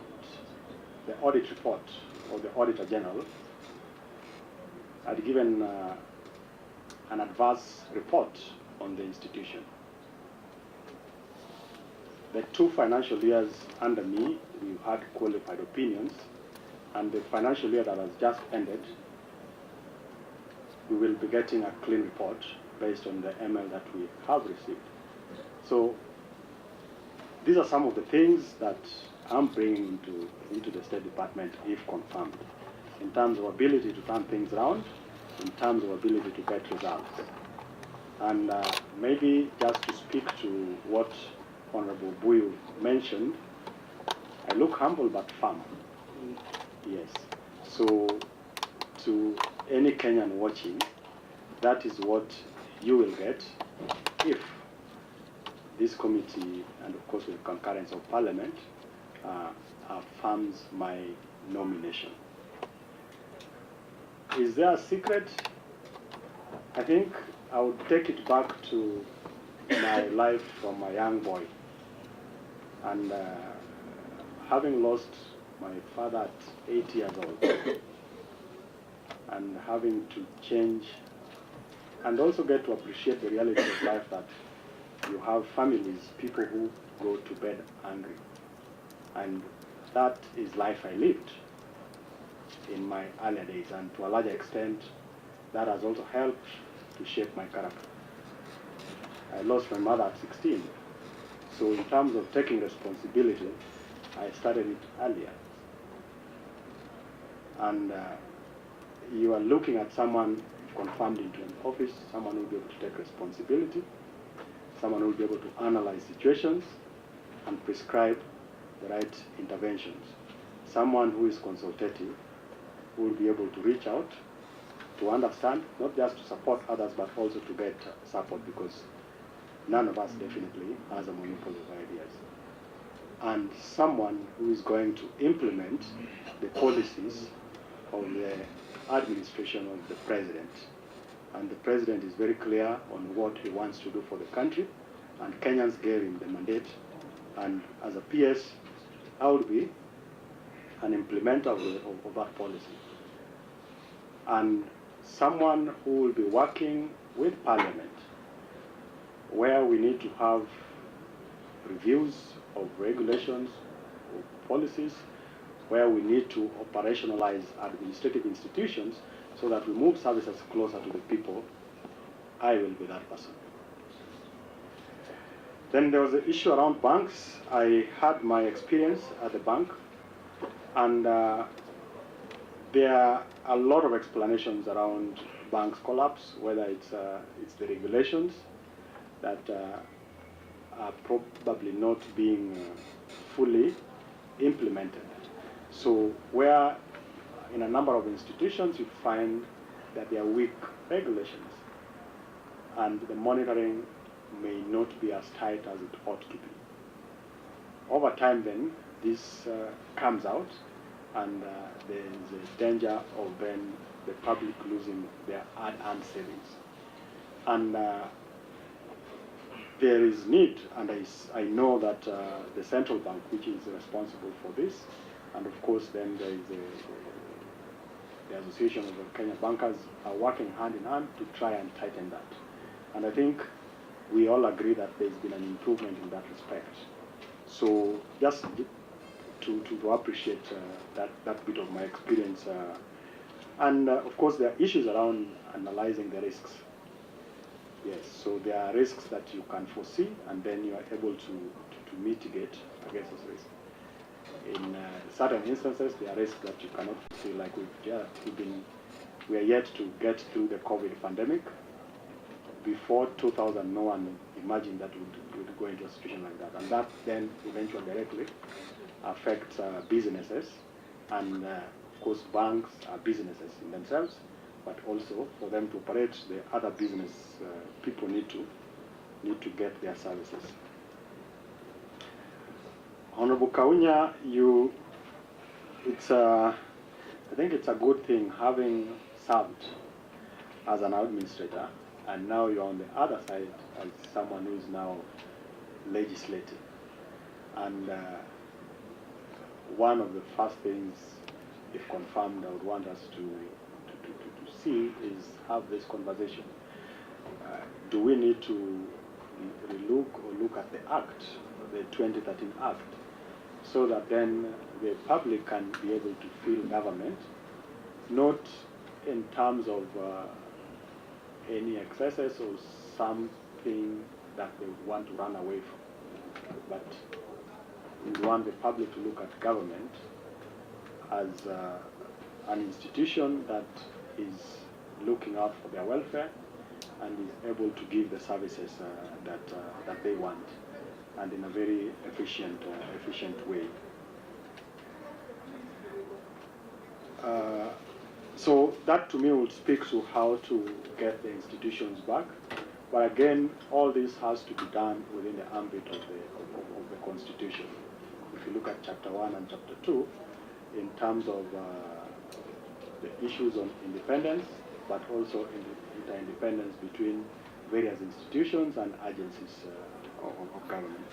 of the Auditor General had given an adverse report on the institution. The 2 financial years under me, we had qualified opinions, and the financial year that has just ended, we will be getting a clean report based on the ML that we have received. So these are some of the things that I'm bringing into the State Department if confirmed, in terms of ability to turn things around, in terms of ability to get results. And maybe just to speak to what Honorable Buyu mentioned, I look humble but firm. Yes. So to any Kenyan watching, that is what you will get if this committee, and of course with concurrence of Parliament, affirms my nomination. Is there a secret? I think I would take it back to my life from a young boy. And having lost my father at 8 years old, and having to change, and also get to appreciate the reality of life that you have families, people who go to bed hungry. And that is life I lived in my earlier days, and to a larger extent, that has also helped to shape my character. I lost my mother at 16, so in terms of taking responsibility, I started it earlier. And you are looking at someone confirmed into an office, someone who will be able to take responsibility, someone who will be able to analyze situations and prescribe the right interventions, someone who is consultative, who will be able to reach out, to understand, not just to support others, but also to get support, because none of us definitely has a monopoly of ideas. And someone who is going to implement the policies of the administration of the president. And the president is very clear on what he wants to do for the country, and Kenyans gave him the mandate. And as a PS, I would be an implementer of that policy. And someone who will be working with Parliament, where we need to have reviews of regulations, of policies, where we need to operationalize administrative institutions so that we move services closer to the people. I will be that person. Then there was the issue around banks. I had my experience at the bank, and there are a lot of explanations around banks' collapse, whether it's the regulations that are probably not being fully implemented. So where in a number of institutions you find that there are weak regulations, and the monitoring may not be as tight as it ought to be. Over time then, this comes out, and there is a danger of then the public losing their hard-earned savings. And there is need, and I know that the central bank, which is responsible for this, and of course then there is the Association of the Kenya Bankers are working hand in hand to try and tighten that. And I think we all agree that there's been an improvement in that respect. So just to appreciate that bit of my experience. And of course there are issues around analyzing the risks. Yes, so there are risks that you can foresee, and then you are able to mitigate against those risks. In certain instances, there are risks that you cannot foresee, like we are yet to get through the COVID pandemic. Before 2000, no one imagined that we would go into a situation like that. And that then eventually directly affects businesses. And of course, banks are businesses in themselves, but also for them to operate, the other business people need to get their services. Honorable Kaunya, I think it's a good thing having served as an administrator, and now you're on the other side as someone who is now legislating. And one of the first things, if confirmed, I would want us to see is have this conversation. Do we need to relook or look at the Act, the 2013 Act, so that then the public can be able to feel government, not in terms of any excesses or something that they want to run away from, but we want the public to look at government as an institution that is looking out for their welfare and is able to give the services that they want, and in a very efficient way. So that to me will speak to how to get the institutions back. But again, all this has to be done within the ambit of the Constitution. If you look at Chapter 1 and Chapter 2, in terms of the issues on independence, but also in the interdependence between various institutions and agencies of government.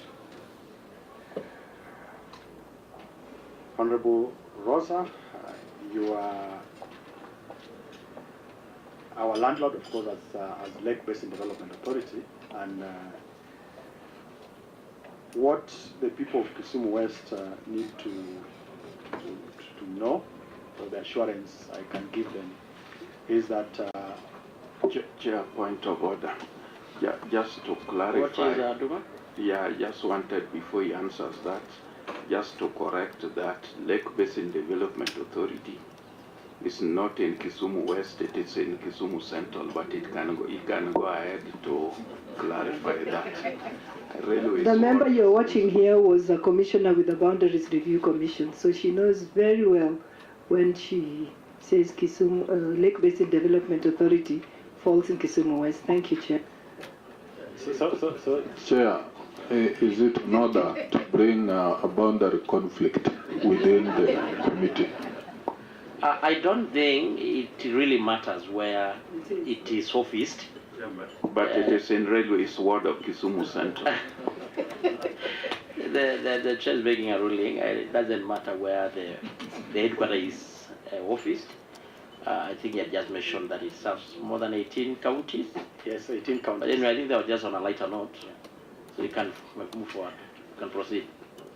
Honorable Rosa, you are our landlord, of course, as Lake Basin Development Authority, and what the people of Kisumu West need to know, or the assurance I can give them, is that... Chair, point of order. Just to clarify. What is Aduma? Yeah, I just wanted, before he answers that, just to correct that Lake Basin Development Authority is not in Kisumu West, it is in Kisumu Central, but it can go ahead to clarify that. The member you're watching here was a commissioner with the Boundaries Review Commission, so she knows very well when she says Kisumu, Lake Basin Development Authority falls in Kisumu West. Thank you, Chair. Chair, is it in order to bring a boundary conflict within the committee? I don't think it really matters where it is officed. But it is in Railway's ward of Kisumu Central. The chair is making a ruling. It doesn't matter where the headquarters is officed. I think you had just mentioned that it serves more than 18 counties. Yes, 18 counties. But anyway, I think they were just on a lighter note. So you can move forward. You can proceed.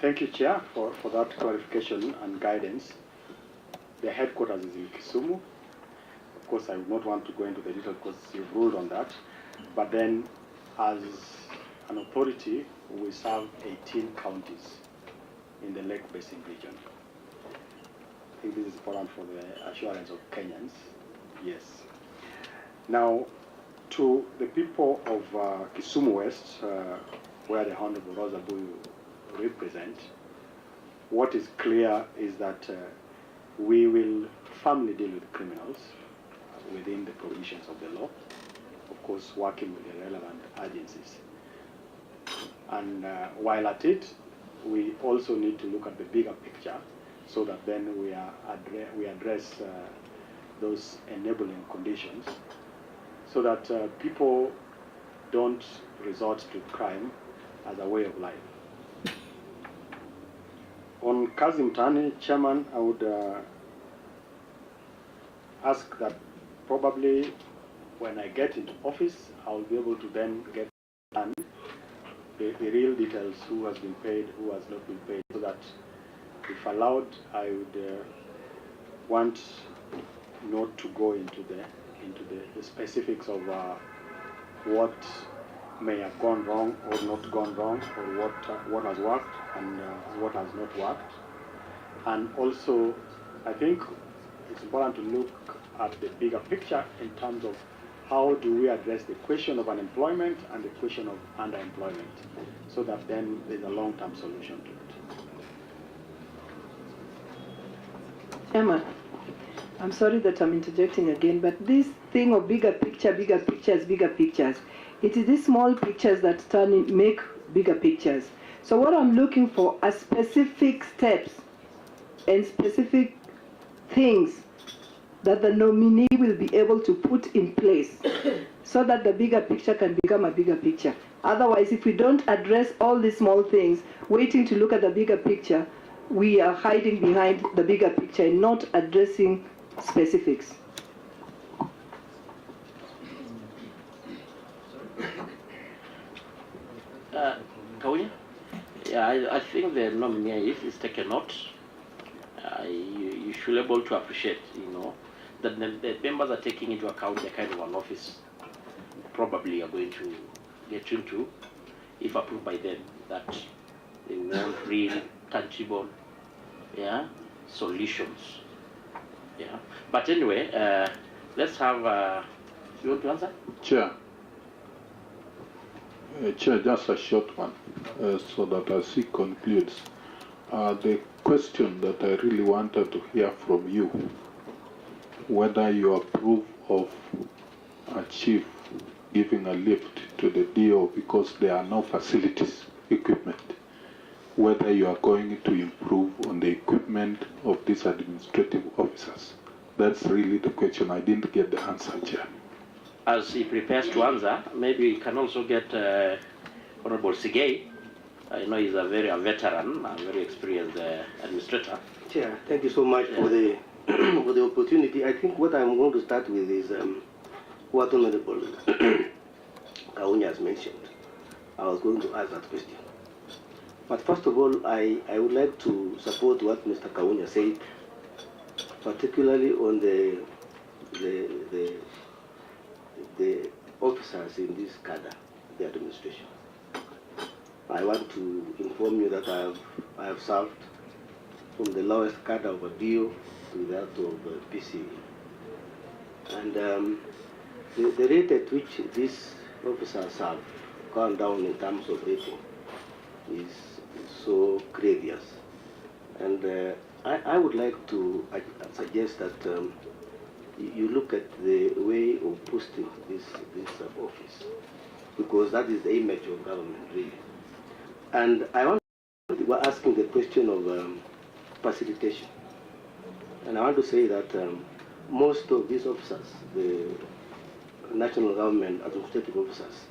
Thank you, Chair, for that clarification and guidance. The headquarters is in Kisumu. Of course, I would not want to go into the detail because you've ruled on that. But then, as an authority, we serve 18 counties in the Lake Basin region. I think this is important for the assurance of Kenyans. Yes. Now, to the people of Kisumu West, where the Honorable Rosa Buyu represent, what is clear is that we will firmly deal with criminals within the provisions of the law, of course working with the relevant agencies. And while at it, we also need to look at the bigger picture so that then we address those enabling conditions so that people don't resort to crime as a way of life. On Kazi Mtani, Chairman, I would ask that probably when I get into office, I'll be able to then get done the real details, who has been paid, who has not been paid, so that if allowed, I would want not to go into the specifics of what may have gone wrong or not gone wrong, or what has worked and what has not worked. And also, I think it's important to look at the bigger picture in terms of how do we address the question of unemployment and the question of underemployment, so that then there's a long-term solution to it. Chairman, I'm sorry that I'm interjecting again, but this thing of bigger pictures, it is these small pictures that make bigger pictures. So what I'm looking for are specific steps and specific things that the nominee will be able to put in place so that the bigger picture can become a bigger picture. Otherwise, if we don't address all these small things, waiting to look at the bigger picture, we are hiding behind the bigger picture and not addressing specifics. Kaunya? Yeah, I think the nominee is taken note. You should be able to appreciate, that the members are taking into account the kind of an office probably are going to get into, if approved by them, that they want real, tangible, solutions. Yeah. But anyway, let's have. You want to answer? Chair. Chair, just a short one, so that as he concludes. The question that I really wanted to hear from you, whether you approve of a chief giving a lift to the DO because there are no facilities, equipment, whether you are going to improve on the equipment of these administrative officers. That's really the question. I didn't get the answer, Chair. As he prepares to answer, maybe we can also get Honorable Sigei. I know he's a veteran, a very experienced administrator. Chair, thank you so much for the for the opportunity. I think what I'm going to start with is what Honorable Kaunya has mentioned. I was going to ask that question. But first of all, I would like to support what Mr. Kaunya said, particularly on the officers in this cadre, the administration. I want to inform you that I have served from the lowest cadre of a DO to that of PC. And the rate at which these officers have gone down in terms of rating is so grievous. And I would like to suggest that you look at the way of posting this office, because that is the image of government, really. And we're asking the question of facilitation. And I want to say that most of these officers, the national government administrative officers,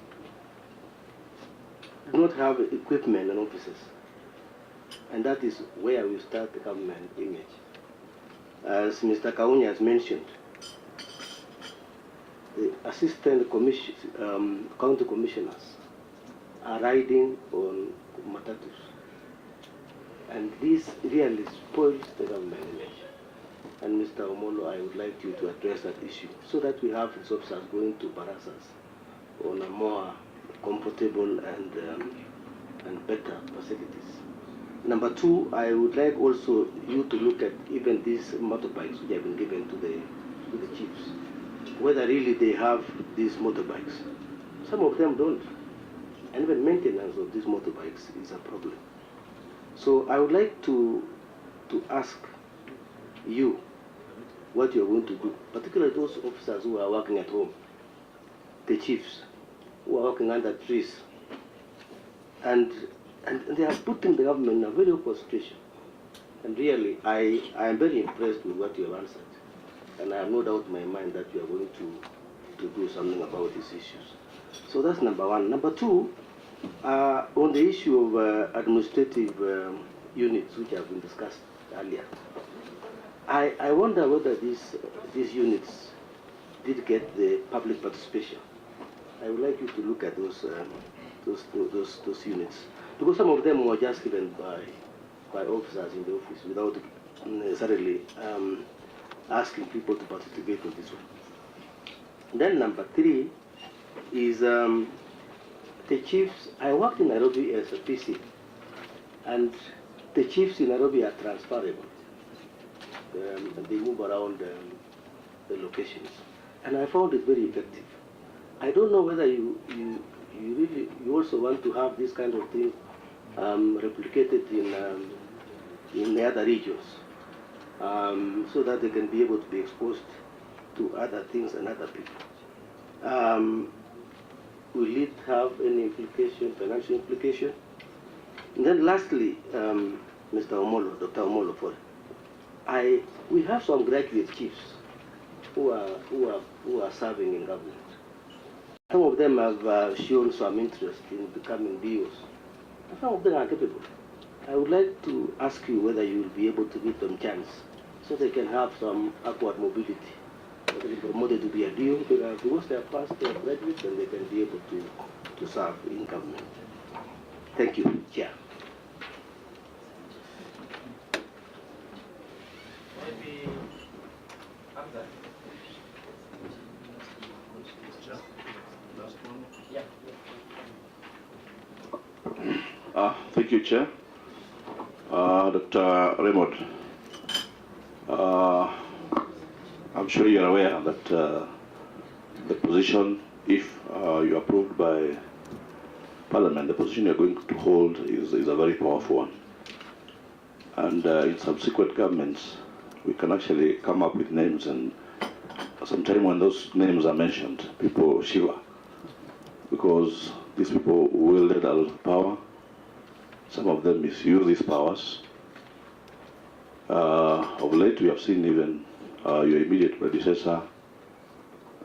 do not have equipment and officers. And that is where we start the government image. As Mr. Kaunya has mentioned, the assistant county commissioners are riding on matatus. And this really spoils the government image. And Mr. Omolo, I would like you to address that issue so that we have these officers going to Barasas on a more comfortable and better facilities. Number two, I would like also you to look at even these motorbikes which have been given to the chiefs, whether really they have these motorbikes. Some of them don't. And even maintenance of these motorbikes is a problem. So I would like to ask you what you're going to do, particularly those officers who are working at home, the chiefs who are working under trees, and they are putting the government in a very awkward situation. And really, I am very impressed with what you have answered. And I have no doubt in my mind that you are going to do something about these issues. So that's number one. Number two, on the issue of administrative units which have been discussed earlier, I wonder whether these units did get the public participation. I would like you to look at those units, because some of them were just given by officers in the office without necessarily asking people to participate in this one. Then number three is the chiefs. I worked in Nairobi as a PC, and the chiefs in Nairobi are transferable. They move around the locations, and I found it very effective. I don't know whether you also want to have this kind of thing replicated in the other regions, so that they can be able to be exposed to other things and other people. Will it have any implication, financial implication? And then lastly, Mr. Omolo, Dr. Omolo, we have some graduate chiefs who are serving in government. Some of them have shown some interest in becoming DOs. Some of them are capable. I would like to ask you whether you will be able to give them chance so they can have some upward mobility. They can be promoted to be a DO because they are past their graduates and they can be able to serve in government. Thank you, Chair. Thank you, Chair. Dr. Raymond, I'm sure you're aware that the position, if you're approved by Parliament, the position you're going to hold is a very powerful one. And in subsequent governments, we can actually come up with names, and sometime when those names are mentioned, people shiver, because these people wielded a lot of power. Some of them misuse these powers. Of late, we have seen even your immediate predecessor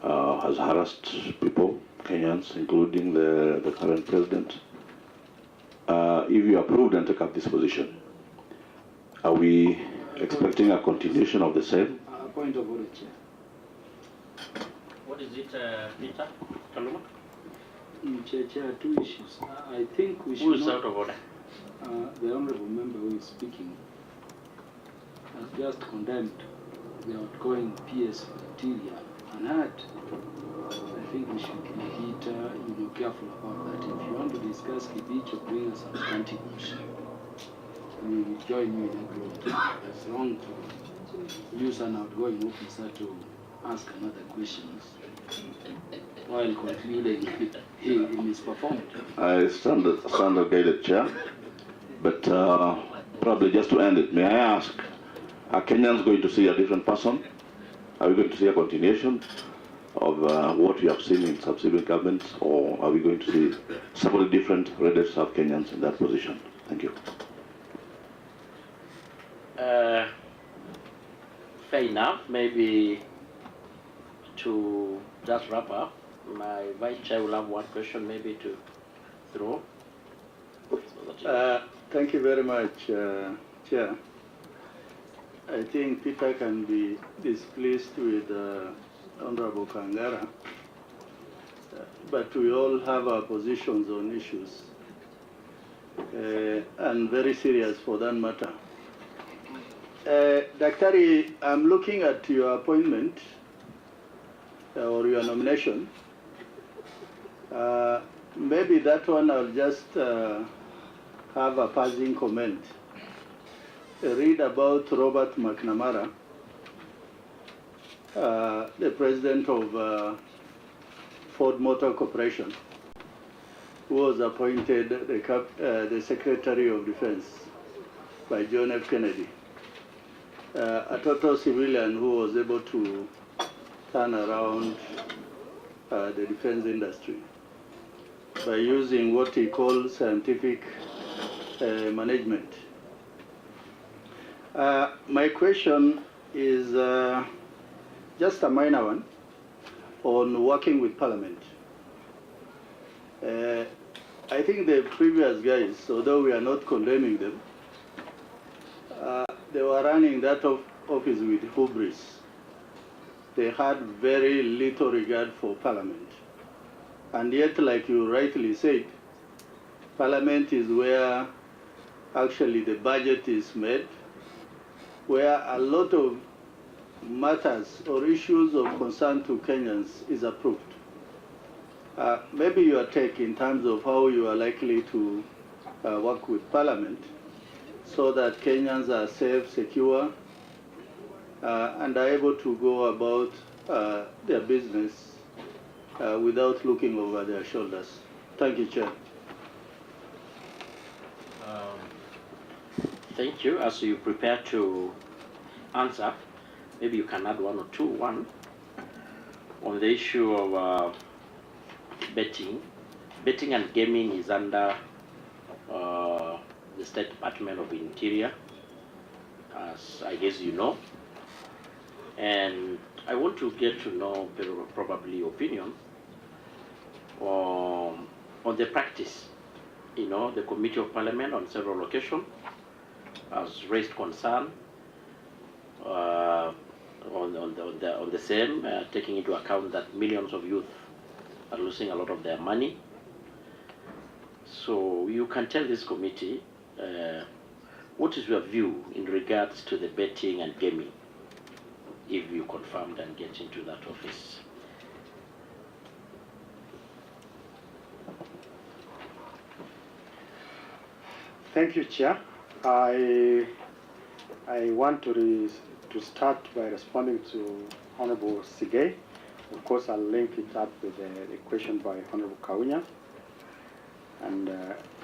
has harassed people, Kenyans, including the current president. If you are approved and take up this position, are we expecting a continuation of the same? Point of order, Chair. What is it, Peter Kaluma? Chair, two issues. I think we should. Who is out of order? The honourable member who is speaking has just condemned the outgoing PS material unheard. I think we should be a bit careful about that. If you want to discuss the beach or bring a substantive issue, we will join you in agreement. It's wrong to use an outgoing officer to ask another questions while concluding in his performance. I stand guided, Chair. But probably just to end it, may I ask, are Kenyans going to see a different person? Are we going to see a continuation of what we have seen in subsequent governments, or are we going to see somebody different ready to serve Kenyans in that position? Thank you. Fair enough. Maybe to just wrap up, my vice chair will have one question maybe to throw. Thank you very much, Chair. I think Peter can be displeased with Honorable Kangara, but we all have our positions on issues, and very serious for that matter. Daktari, I'm looking at your appointment or your nomination. Maybe that one I'll just have a passing comment. Read about Robert McNamara, the president of Ford Motor Corporation, who was appointed the Secretary of Defense by John F. Kennedy. A total civilian who was able to turn around the defense industry by using what he calls scientific management. My question is just a minor one on working with Parliament. I think the previous guys, although we are not condemning them, they were running that office with hubris. They had very little regard for Parliament. And yet, like you rightly said, Parliament is where actually the budget is made, where a lot of matters or issues of concern to Kenyans is approved. Maybe your take in terms of how you are likely to work with Parliament so that Kenyans are safe, secure, and are able to go about their business without looking over their shoulders. Thank you, Chair. Thank you. As you prepare to answer, maybe you can add one or two. One, on the issue of betting. Betting and gaming is under the State Department of Interior, as I guess you know. And I want to get to know probably your opinion on the practice. You know, the Committee of Parliament on several occasions has raised concern on the same, taking into account that millions of youth are losing a lot of their money. So you can tell this committee, what is your view in regards to the betting and gaming, if you confirmed and get into that office? Thank you, Chair. I want to start by responding to Honorable Sigay. Of course, I'll link it up with the question by Honorable Kaunya and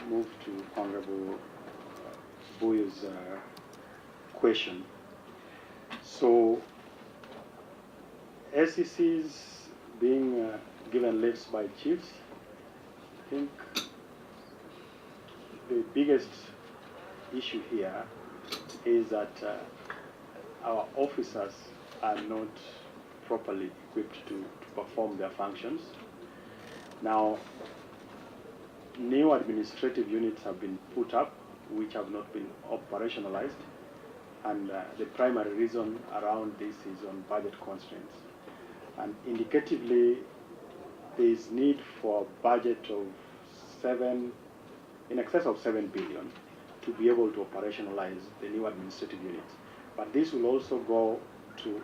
move to Honorable Buyu's question. So, SECs being given lists by chiefs, I think the biggest issue here is that our officers are not properly equipped to perform their functions. Now, new administrative units have been put up which have not been operationalized, and the primary reason around this is on budget constraints. And indicatively, there is need for a budget of in excess of 7 billion to be able to operationalize the new administrative units. But this will also go to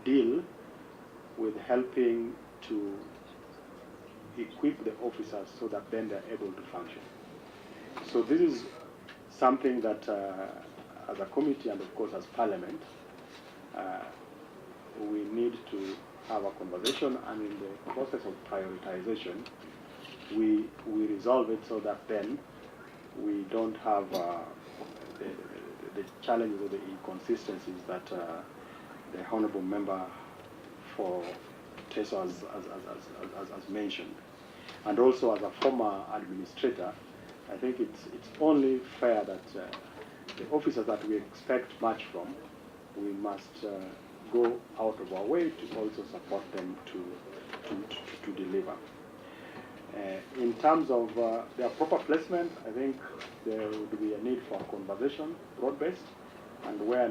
deal with helping to equip the officers so that then they're able to function. So this is something that as a committee and of course as Parliament, we need to have a conversation, and in the process of prioritization, we resolve it so that then we don't have the challenges or the inconsistencies that the Honourable Member for Teso has mentioned. And also as a former administrator, I think it's only fair that the officers that we expect much from, we must go out of our way to also support them to deliver. In terms of their proper placement, I think there would be a need for a conversation, broad-based, and where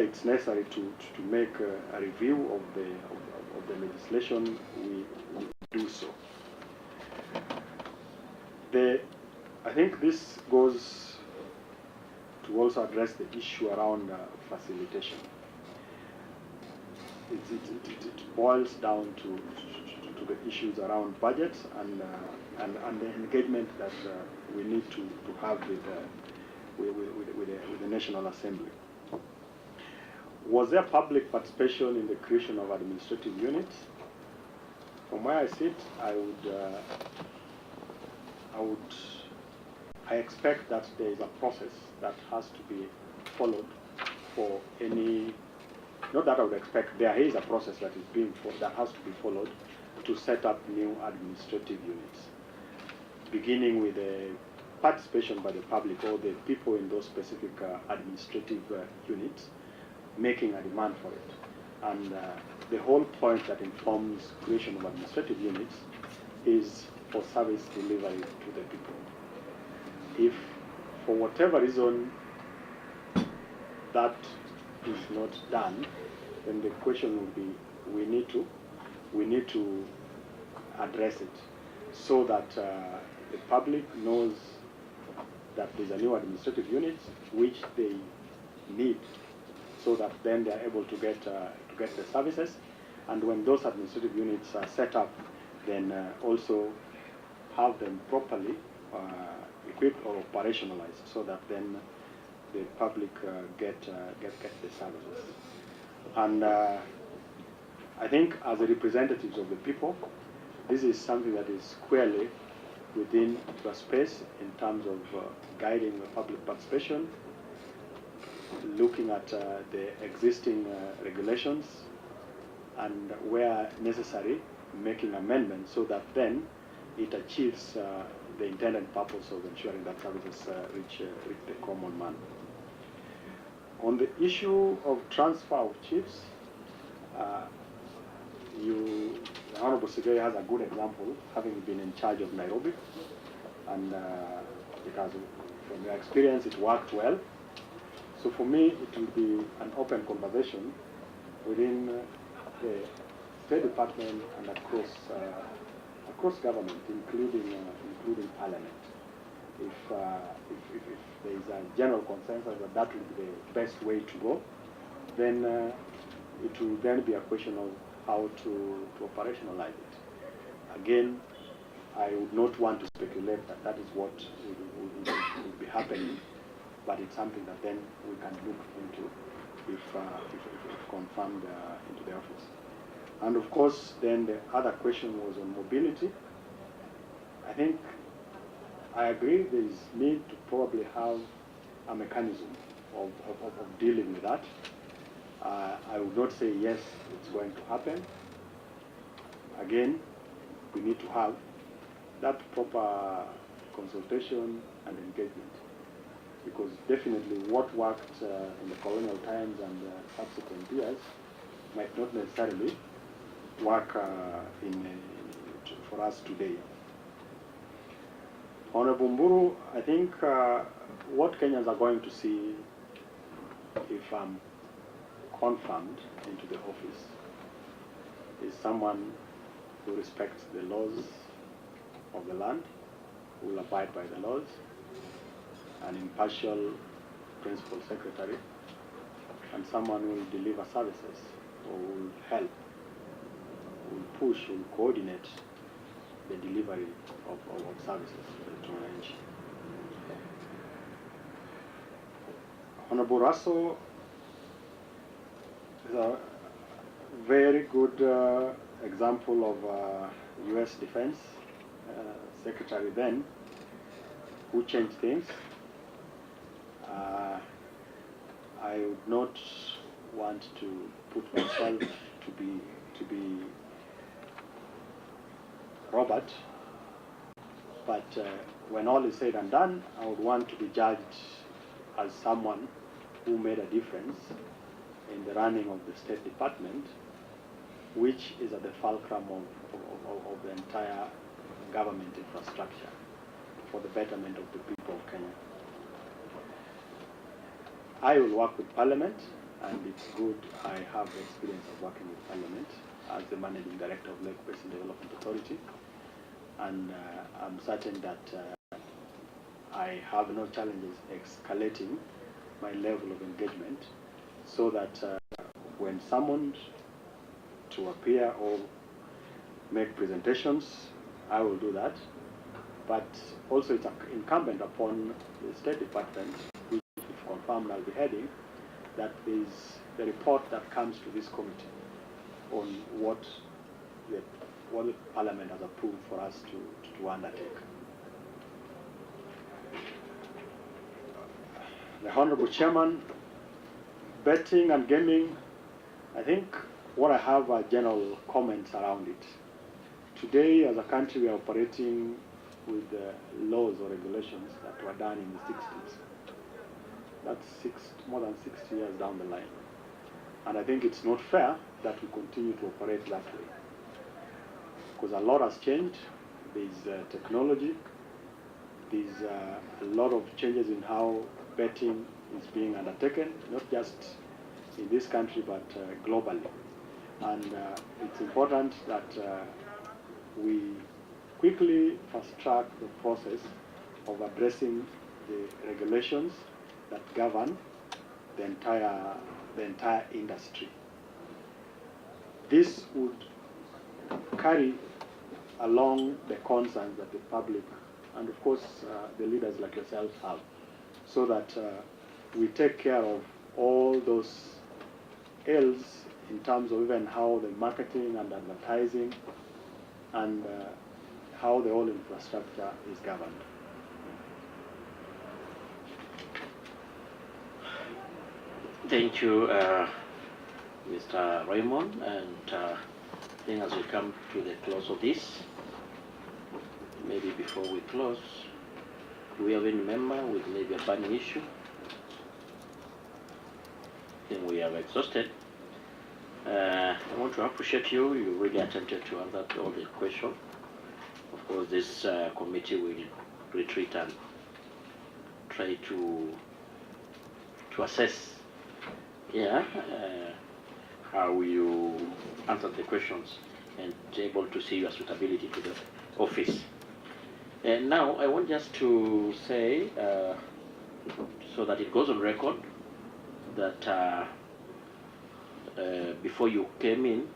it's necessary to make a review of the legislation, we do so. I think this goes to also address the issue around facilitation. It boils down to the issues around budgets and the engagement that we need to have with the National Assembly. Was there public participation in the creation of administrative units? From where I sit, I expect that there is a process that has to be followed for any. Not that I would expect, there is a process that has to be followed to set up new administrative units, beginning with the participation by the public or the people in those specific administrative units making a demand for it. And the whole point that informs creation of administrative units is for service delivery to the people. If for whatever reason that is not done, then the question will be, we need to address it so that the public knows that there's a new administrative unit which they need, so that then they're able to get the services. And when those administrative units are set up, then also have them properly equipped or operationalized, so that then the public get the services. And I think as the representatives of the people, this is something that is squarely within the space in terms of guiding the public participation, looking at the existing regulations, and where necessary, making amendments so that then it achieves the intended purpose of ensuring that services reach the common man. On the issue of transfer of chiefs, the Honorable Secretary has a good example, having been in charge of Nairobi, and because from your experience it worked well. So for me, it will be an open conversation within the State Department and across government, including Parliament. If there is a general consensus that that will be the best way to go, then it will then be a question of how to operationalize it. Again, I would not want to speculate that that is what will be happening, but it's something that then we can look into if confirmed into the office. And of course, then the other question was on mobility. I think I agree there is need to probably have a mechanism of dealing with that. I would not say yes, it's going to happen. Again, we need to have that proper consultation and engagement, because definitely what worked in the colonial times and subsequent years might not necessarily work for us today. Honorable Mburu, I think what Kenyans are going to see if I'm confirmed into the office is someone who respects the laws of the land, who will abide by the laws, an impartial principal secretary, and someone who will deliver services, or will help, will push, will coordinate the delivery of services to Wananchi. Honorable Russell is a very good example of U.S. Defense Secretary then, who changed things. I would not want to put myself to be Robert, but when all is said and done, I would want to be judged as someone who made a difference in the running of the State Department, which is at the fulcrum of the entire government infrastructure for the betterment of the people of Kenya. I will work with Parliament, and it's good I have the experience of working with Parliament as the Managing Director of Lake Basin Development Authority, and I'm certain that I have no challenges escalating my level of engagement, so that when summoned to appear or make presentations, I will do that. But also it's incumbent upon the State Department, which if confirmed I'll be heading, that is the report that comes to this committee on what the Parliament has approved for us to undertake. The Honorable Chairman, betting and gaming, I think what I have are general comments around it. Today, as a country, we are operating with laws or regulations that were done in the 60s. That's more than 60 years down the line. And I think it's not fair that we continue to operate that way, because a lot has changed. There's technology. There's a lot of changes in how betting is being undertaken, not just in this country, but globally. And it's important that we quickly fast-track the process of addressing the regulations that govern the entire industry. This would carry along the concerns that the public and of course the leaders like yourselves have, so that we take care of all those ills in terms of even how the marketing and advertising and how the whole infrastructure is governed. Thank you, Mr. Raymond, and I think as we come to the close of this, maybe before we close, do we have any member with maybe a burning issue? I think we have exhausted. I want to appreciate you. You really attempted to answer all the questions. Of course, this committee will retreat and try to assess, how you answered the questions and able to see your suitability to the office. And now I want just to say, so that it goes on record, that before you came in,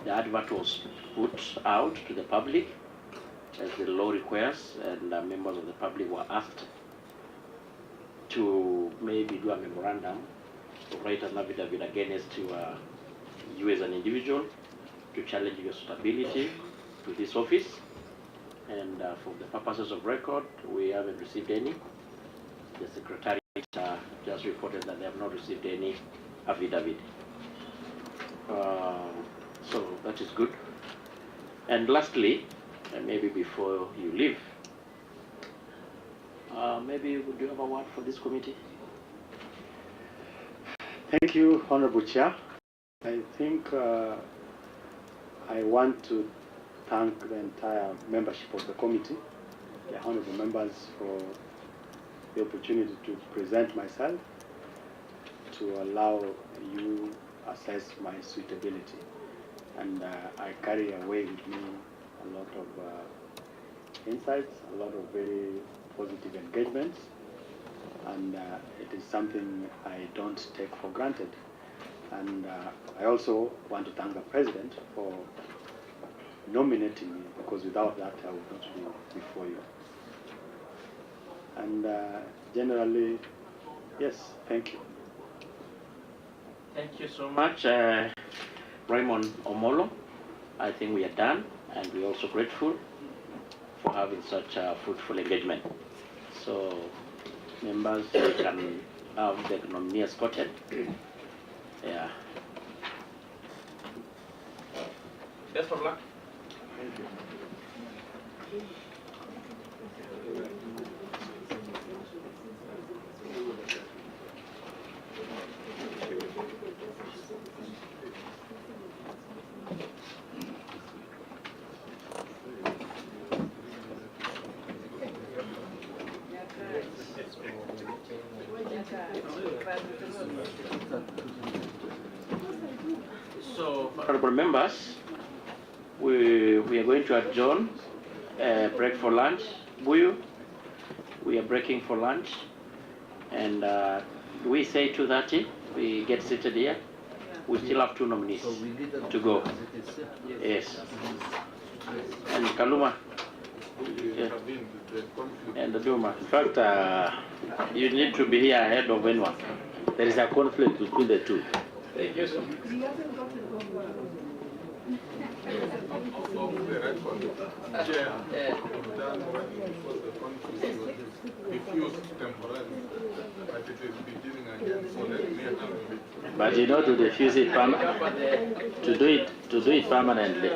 the advert was put out to the public as the law requires, and members of the public were asked to maybe do a memorandum, to write an affidavit against you as an individual, to challenge your suitability to this office. And for the purposes of record, we haven't received any. The Secretariat just reported that they have not received any affidavit. So that is good. And lastly, and maybe before you leave, maybe you would have a word for this committee? Thank you, Honorable Chair. I think I want to thank the entire membership of the committee, the honorable members, for the opportunity to present myself, to allow you assess my suitability. And I carry away with me a lot of insights, a lot of very positive engagements, and it is something I don't take for granted. And I also want to thank the President for nominating me, because without that I would not be before you. And generally, yes, thank you. Thank you so much, Raymond Omolo. I think we are done, and we're also grateful for having such a fruitful engagement. So, members, we can have the nominee escorted. Yeah. Best of luck. Thank you. So, honorable members, we are going to adjourn, break for lunch. Buyu, we are breaking for lunch, and we say 2:30. We get seated here. We still have 2 nominees to go. Yes. And Kaluma. Yeah. And the Duma. In fact, you need to be here ahead of anyone. There is a conflict between the two. Thank you so much. But you know, to diffuse it, to do it permanently.